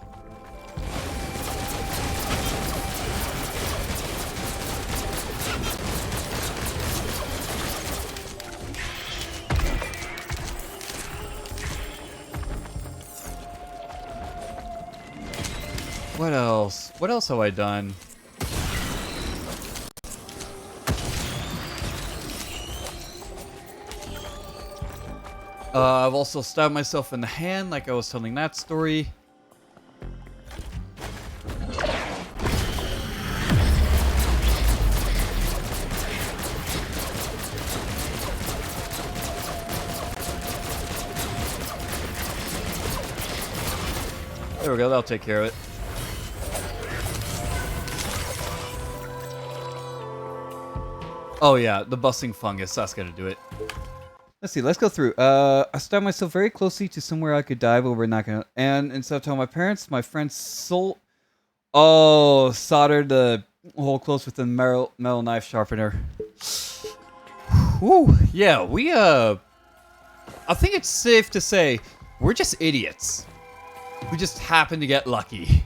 Speaker 1: What else? What else have I done? I've also stabbed myself in the hand, like I was telling that story. There we go, that'll take care of it. Oh yeah, the busting fungus, that's gonna do it. Let's see, let's go through. I stabbed myself very closely to somewhere I could dive, but we're not gonna. And instead of telling my parents, my friend soldered the hole close with a metal knife sharpener. Whew, yeah, I think it's safe to say we're just idiots. We just happen to get lucky.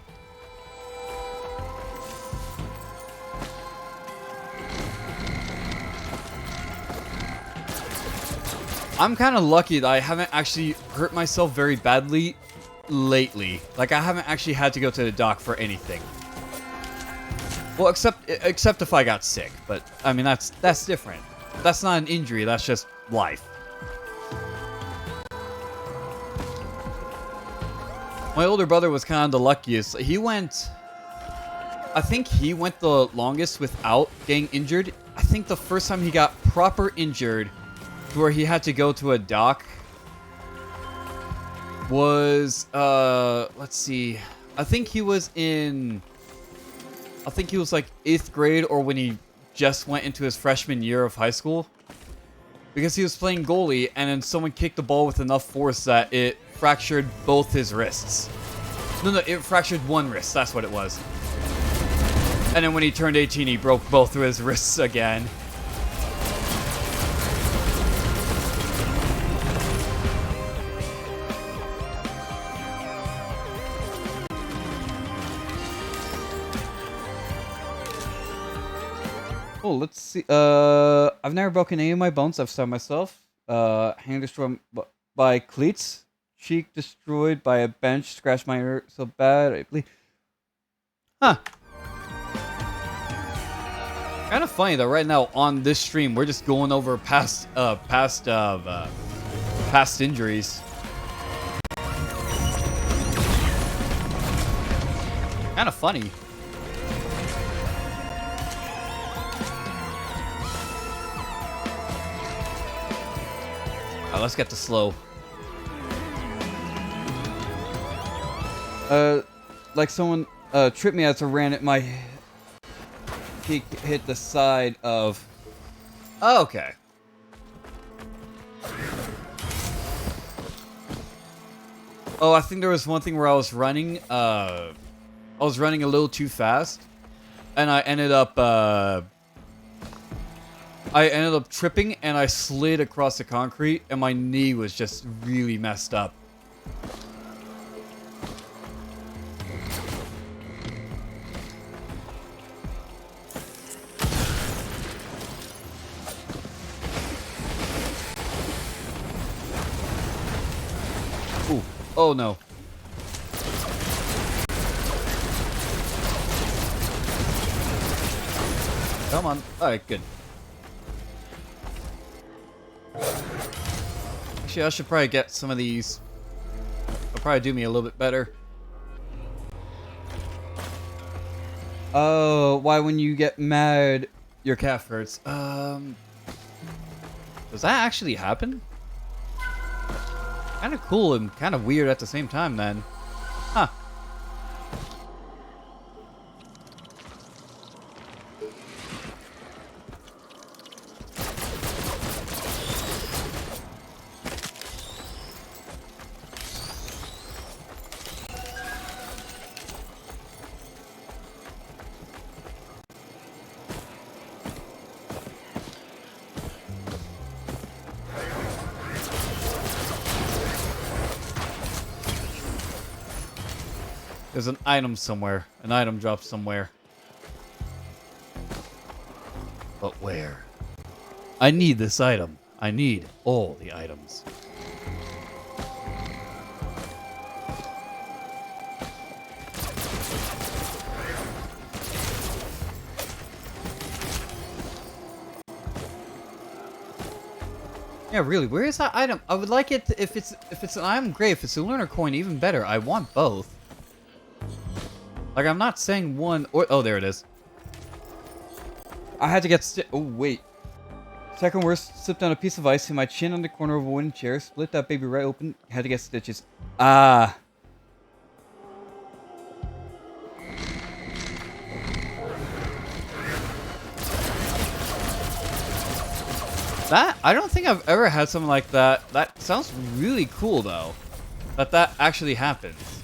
Speaker 1: I'm kind of lucky that I haven't actually hurt myself very badly lately. Like, I haven't actually had to go to the doc for anything. Well, except if I got sick. But, I mean, that's different. That's not an injury, that's just life. My older brother was kind of the luckiest. I think he went the longest without getting injured. I think the first time he got proper injured, where he had to go to a doc, was let's see. I think he was like 8th grade or when he just went into his freshman year of high school. Because he was playing goalie and then someone kicked the ball with enough force that it fractured both his wrists. No, it fractured one wrist. That's what it was. And then when he turned 18, he broke both of his wrists again. Oh, let's see. I've never broken any of my bones. I've stabbed myself. Hand destroyed by cleats. Cheek destroyed by a bench. Scratched my ear so bad I bleed. Huh. Kind of funny though. Right now on this stream, we're just going over past injuries. Kind of funny. Let's get to slow. Like someone tripped me as I ran at my peak hit the side of. Oh, okay. Oh, I think there was one thing where I was running. I was running a little too fast, and I ended up tripping and I slid across the concrete and my knee was just really messed up. Ooh. Oh no. Come on. Alright, good. Actually, I should probably get some of these. It'll probably do me a little bit better. Oh, why when you get mad, your calf hurts? Does that actually happen? Kind of cool and kind of weird at the same time then. Huh. There's an item somewhere. An item dropped somewhere. But where? I need this item. I need all the items. Yeah, really, where is that item? I would like it to, if it's an item, great. If it's a lunar coin, even better. I want both. Like, I'm not saying one or... Oh, there it is. I had to get... Oh, wait. Second worst, slipped on a piece of ice, hit my chin on the corner of a wooden chair, split that baby right open, had to get stitches. Ah. That... I don't think I've ever had something like that. That sounds really cool, though. That actually happens.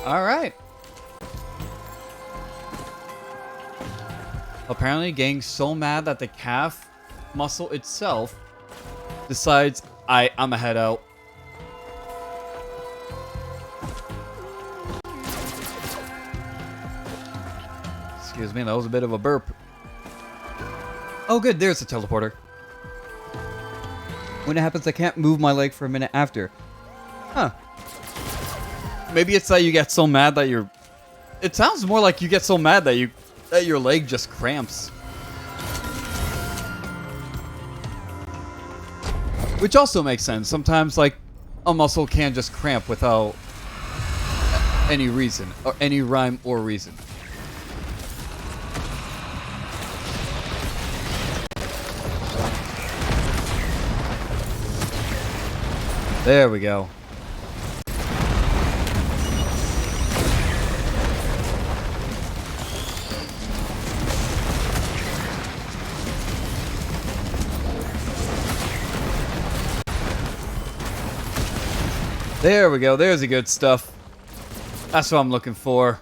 Speaker 1: Alright. Apparently getting so mad that the calf muscle itself decides I'm a head out. Excuse me, that was a bit of a burp. Oh good, there's the teleporter. When it happens, I can't move my leg for a minute after. Huh. Maybe it's that you get so mad that you're... It sounds more like you get so mad that your leg just cramps. Which also makes sense. Sometimes, like, a muscle can just cramp without any reason, or any rhyme or reason. There we go. There we go. There's the good stuff. That's what I'm looking for.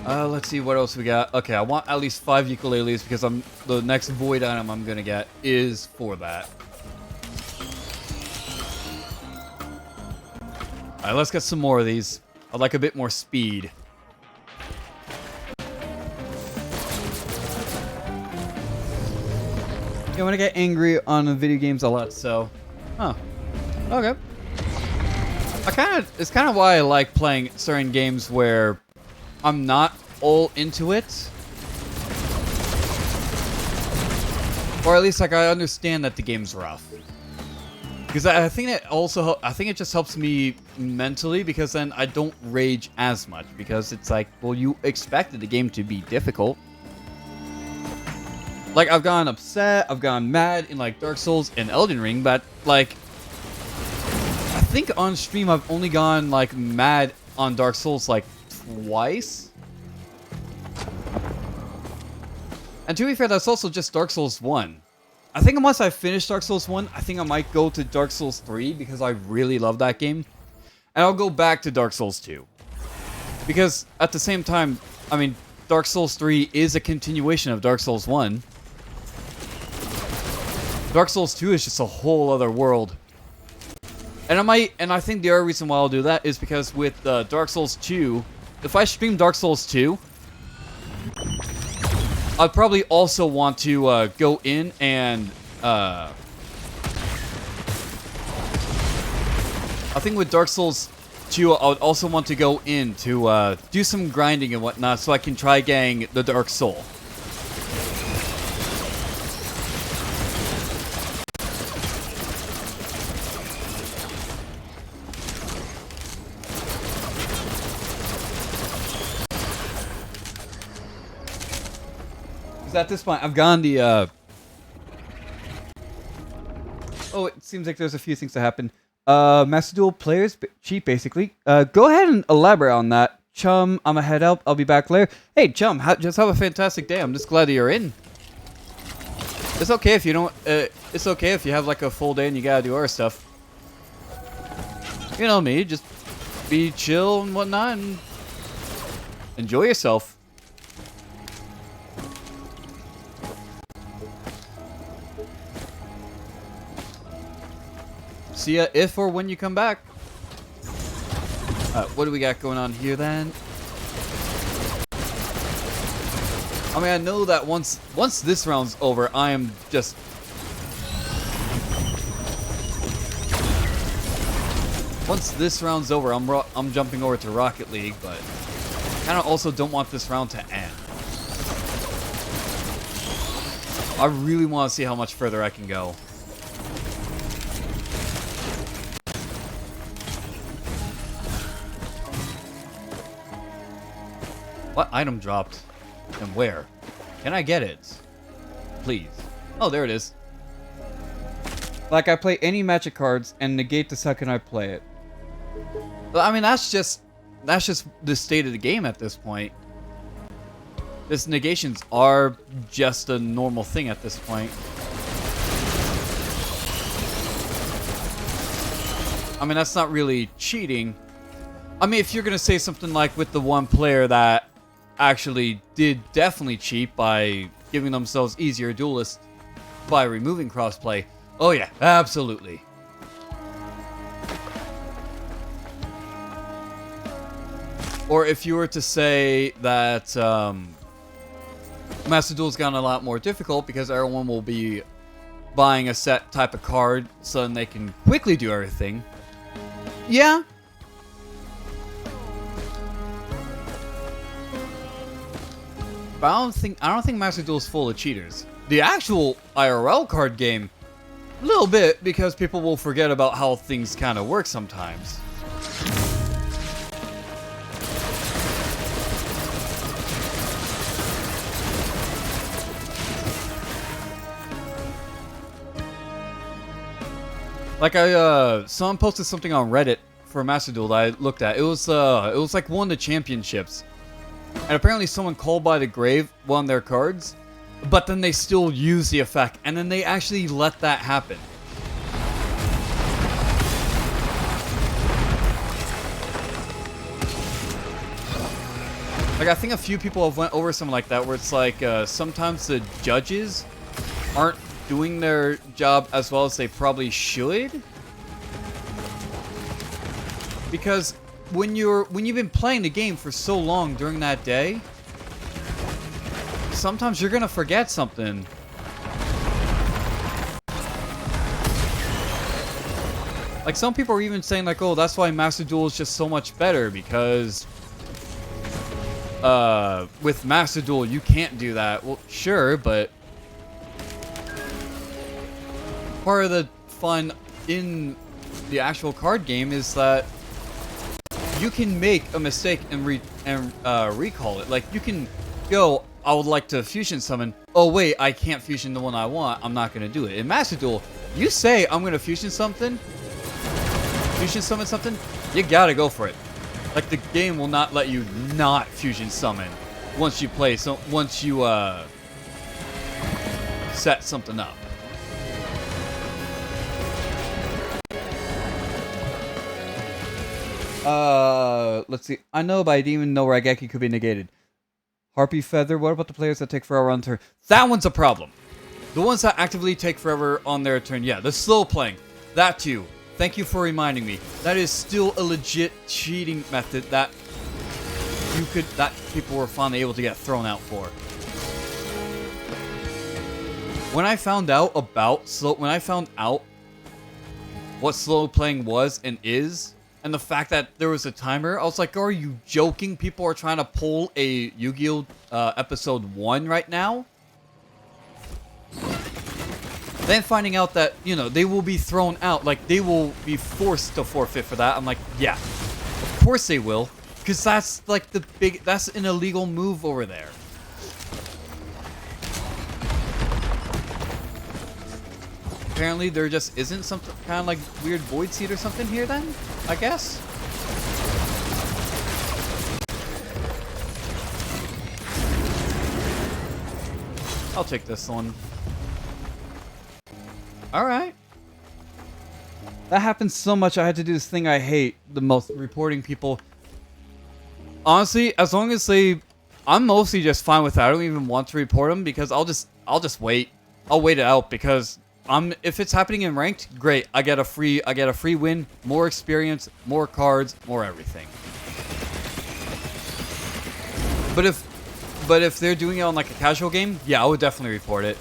Speaker 1: Let's see what else we got. Okay, I want at least 5 ukuleles because the next void item I'm gonna get is for that. Alright, let's get some more of these. I'd like a bit more speed. Yeah, when I get angry on the video games a lot, so... Huh. Okay. It's kind of why I like playing certain games where I'm not all into it. Or at least, like, I understand that the game's rough. Because I think it just helps me mentally, because then I don't rage as much. Because it's like, well, you expected the game to be difficult. Like, I've gotten upset, I've gotten mad in, like, Dark Souls and Elden Ring, but, like, I think on stream I've only gone, like, mad on Dark Souls, like, twice. And to be fair, that's also just Dark Souls 1. I think once I finish Dark Souls 1, I think I might go to Dark Souls 3, because I really love that game. And I'll go back to Dark Souls 2. Because, at the same time, I mean, Dark Souls 3 is a continuation of Dark Souls 1. Dark Souls 2 is just a whole other world. And I think the other reason why I'll do that is because with Dark Souls 2, if I stream Dark Souls 2, I'd probably also want to go in and I think with Dark Souls 2, I would also want to go in to do some grinding and whatnot so I can try getting the Dark Soul. At this point, I've gone the, Oh, it seems like there's a few things to happen. Master Duel players cheat, basically. Go ahead and elaborate on that. Chum, I'm gonna head out. I'll be back later. Hey, Chum, just have a fantastic day. I'm just glad that you're in. It's okay if you don't, it's okay if you have, like, a full day and you gotta do other stuff. You know me, just be chill and whatnot and enjoy yourself. See ya if or when you come back. What do we got going on here then? I mean, I know that once this round's over, I am just... Once this round's over, I'm jumping over to Rocket League, but I kind of also don't want this round to end. I really want to see how much further I can go. What item dropped? And where? Can I get it? Please. Oh, there it is. Like, I play any magic cards and negate the second I play it. But, I mean, that's just the state of the game at this point. This negations are just a normal thing at this point. I mean, that's not really cheating. I mean, if you're gonna say something like with the one player that actually did definitely cheat by giving themselves easier duelists by removing crossplay. Oh yeah, absolutely. Or if you were to say that Master Duel's gotten a lot more difficult because everyone will be buying a set type of card so then they can quickly do everything. Yeah. But I don't think Master Duel's full of cheaters. The actual IRL card game, a little bit, because people will forget about how things kind of work sometimes. Like someone posted something on Reddit for Master Duel that I looked at. It was like one of the championships, and apparently someone called by the grave won their cards, but then they still use the effect, and then they actually let that happen. Like, I think a few people have went over something like that, where it's like sometimes the judges aren't doing their job as well as they probably should, because when you've been playing the game for so long during that day, sometimes you're gonna forget something. Like, some people are even saying like, oh, that's why Master Duel is just so much better, because with Master Duel you can't do that. Well, sure, but part of the fun in the actual card game is that you can make a mistake and recall it. Like, you can go, I would like to fusion summon. Oh wait, I can't fusion the one I want. I'm not gonna do it. In Master Duel, you say I'm gonna fusion summon something, you gotta go for it. Like, the game will not let you not fusion summon once you play. So once you set something up. Let's see. I know, but I didn't even know Raigeki could be negated. Harpy Feather, what about the players that take forever on turn? That one's a problem. The ones that actively take forever on their turn, yeah, the slow playing. That too. Thank you for reminding me. That is still a legit cheating method that people were finally able to get thrown out for. When I found out what slow playing was and is, and the fact that there was a timer, I was like, are you joking? People are trying to pull a Yu-Gi-Oh! Episode 1 right now? Then finding out that, you know, they will be thrown out, like, they will be forced to forfeit for that. I'm like, yeah, of course they will. Because that's, like, that's an illegal move over there. Apparently there just isn't some kind of like weird void seed or something here then, I guess. I'll take this one. Alright. That happens so much. I had to do this thing I hate the most, reporting people. Honestly, as long as I'm mostly just fine with that. I don't even want to report them, because I'll just wait. I'll wait it out, because if it's happening in ranked, great. I get a free win, more experience, more cards, more everything. But if they're doing it on like a casual game, yeah, I would definitely report it.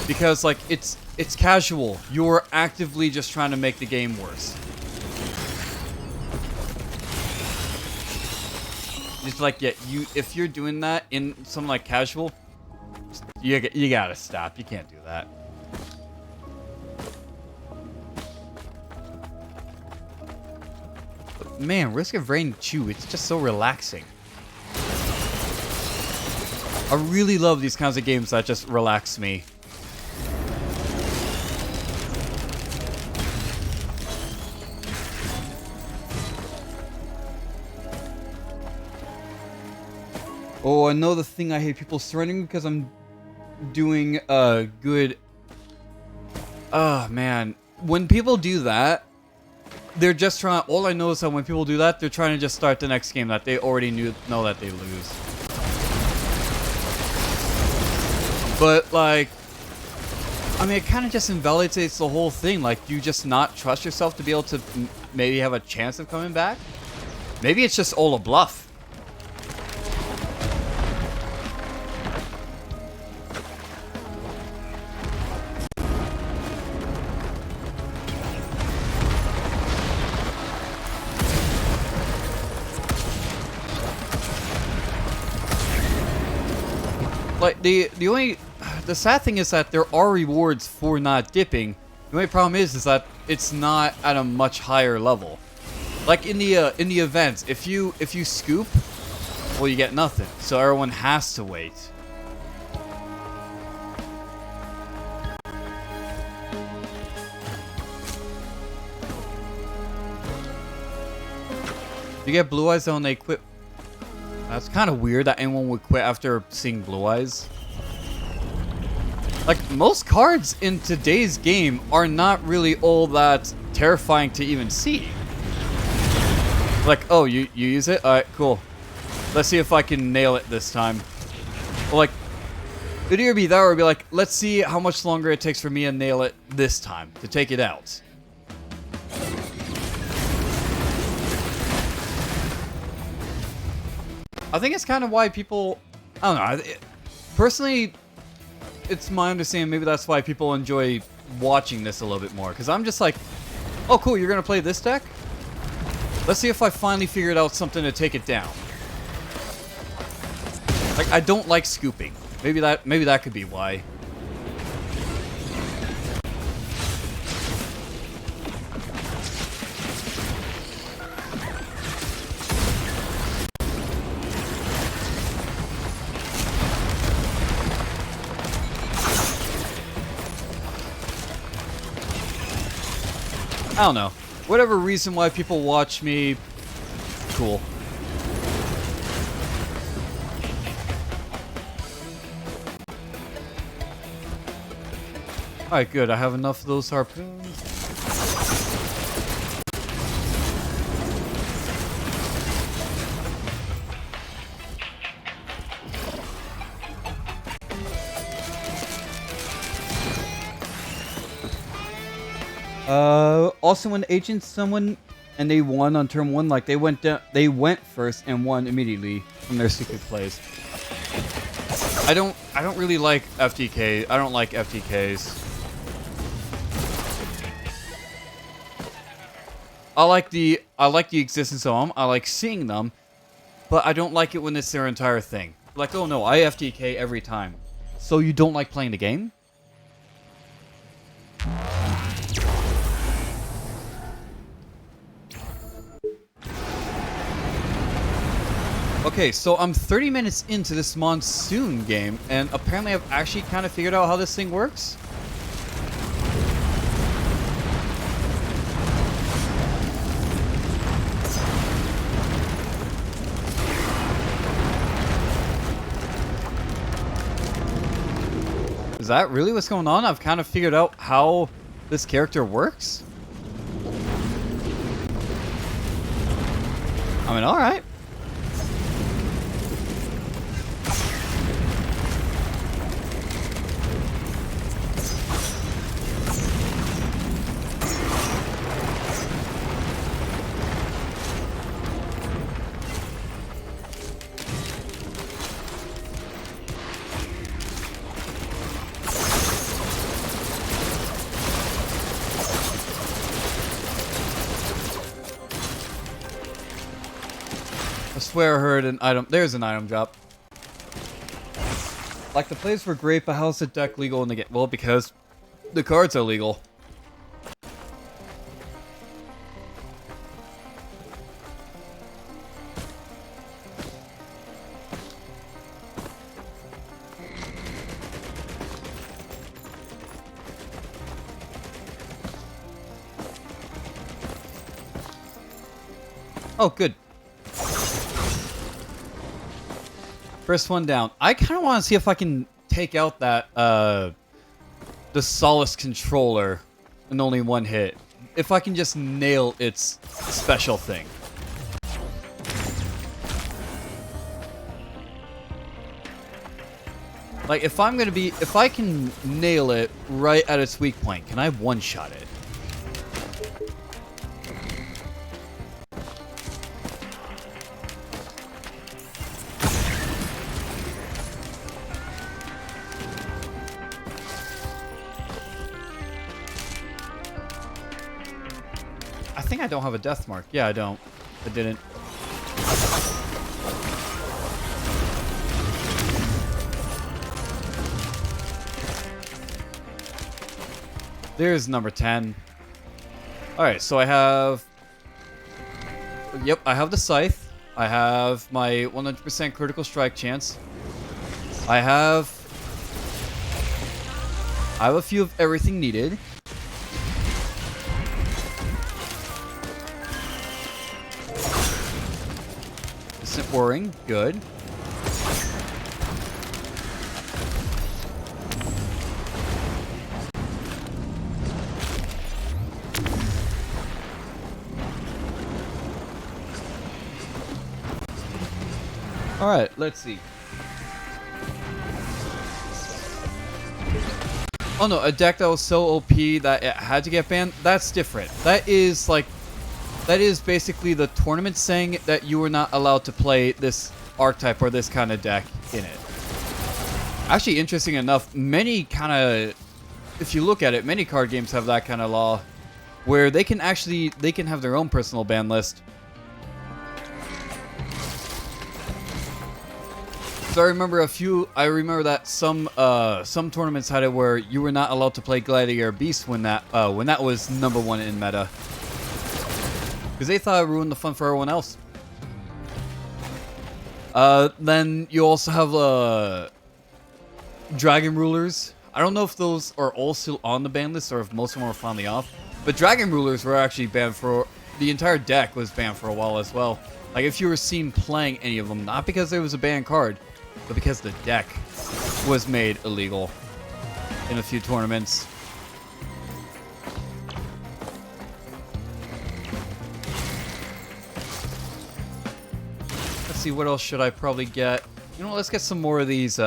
Speaker 1: Because like it's casual. You're actively just trying to make the game worse. It's like, yeah, if you're doing that in something like casual, you gotta stop. You can't do that. But man, Risk of Rain Chew, it's just so relaxing. I really love these kinds of games that just relax me. Oh, another thing I hate, people surrendering because I'm doing good. Oh man, when people do that, they're just trying. All I know is that when people do that, they're trying to just start the next game that they already know that they lose. But like, I mean, it kind of just invalidates the whole thing. Like, do you just not trust yourself to be able to maybe have a chance of coming back? Maybe it's just all a bluff. Like the only the sad thing is that there are rewards for not dipping. The only problem is that it's not at a much higher level. Like in the events, if you scoop, well, you get nothing. So everyone has to wait. You get blue eyes when they quit. That's kind of weird that anyone would quit after seeing blue eyes. Like, most cards in today's game are not really all that terrifying to even see. Like, oh, you use it? Alright, cool. Let's see if I can nail it this time. Well, like, it'd either be that or it'd be like, let's see how much longer it takes for me to nail it this time, to take it out. I think it's kind of why people, I don't know, personally, it's my understanding, maybe that's why people enjoy watching this a little bit more. Because I'm just like, oh cool, you're going to play this deck? Let's see if I finally figured out something to take it down. Like, I don't like scooping. Maybe that could be why. I don't know. Whatever reason why people watch me, cool. Alright, good. I have enough of those harpoons. Also when agents someone and they won on turn 1, like they went first and won immediately from their secret plays. I don't really like FTK. I don't like FTKs. I like the existence of them. I like seeing them, but I don't like it when it's their entire thing. Like, oh no, I FTK every time. So you don't like playing the game? Okay, so I'm 30 minutes into this Monsoon game, and apparently I've actually kind of figured out how this thing works. Is that really what's going on? I've kind of figured out how this character works? I mean, alright. I swear I heard an item. There's an item drop. Like, the plays were great, but how's the deck legal in the game? Well, because the cards are legal. Oh, good. First one down. I kind of want to see if I can take out that, the Solace controller in only one hit. If I can just nail its special thing. Like, if I can nail it right at its weak point, can I one-shot it? I think I don't have a death mark. Yeah, I don't. I didn't. There's number 10. Alright, so I have... Yep, I have the Scythe. I have my 100% critical strike chance. I have a few of everything needed. Isn't worrying. Good. Alright, let's see. Oh no, a deck that was so OP that it had to get banned? That's different. That is basically the tournament saying that you were not allowed to play this archetype or this kind of deck in it. Actually, interesting enough, many kind of, if you look at it, many card games have that kind of law where they can have their own personal ban list. So I remember that some tournaments had it where you were not allowed to play Gladiator Beast when that was number 1 in meta. Because they thought it ruined the fun for everyone else. Then you also have Dragon Rulers. I don't know if those are all still on the ban list or if most of them are finally off. But Dragon Rulers were actually banned for... The entire deck was banned for a while as well. Like if you were seen playing any of them, not because there was a banned card, but because the deck was made illegal in a few tournaments. Let's see, what else should I probably get? You know, let's get some more of these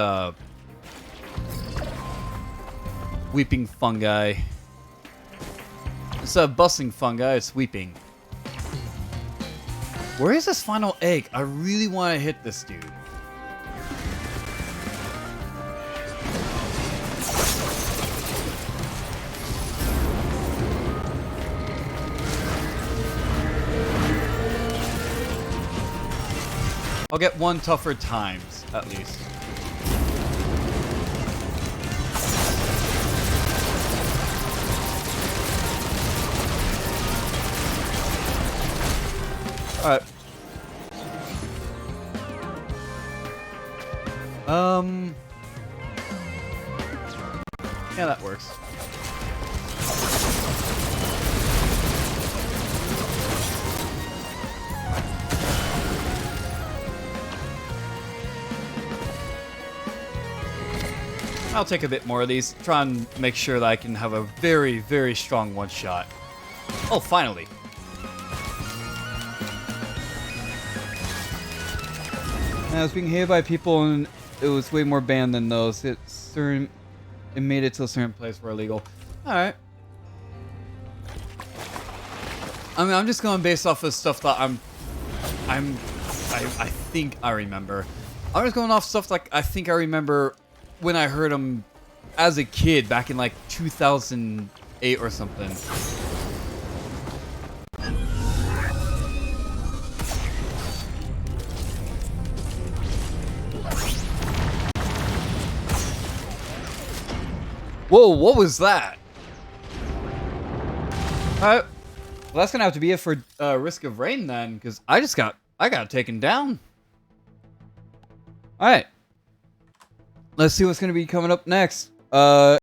Speaker 1: Weeping Fungi. Instead of Bustling Fungi, it's Weeping. Where is this final egg? I really want to hit this dude. I'll get one tougher times, at least. Alright. Yeah, that works. I'll take a bit more of these. Try and make sure that I can have a very, very strong one-shot. Oh, finally. I was being hated by people and it was way more banned than those. It made it to a certain place where illegal. Alright. I mean, I'm just going based off of stuff that I think I remember. I'm just going off stuff like I think I remember when I heard them as a kid back in like 2008 or something. Whoa, what was that? Alright. Well, that's gonna have to be it for Risk of Rain then, because I got taken down. Alright. Let's see what's gonna be coming up next.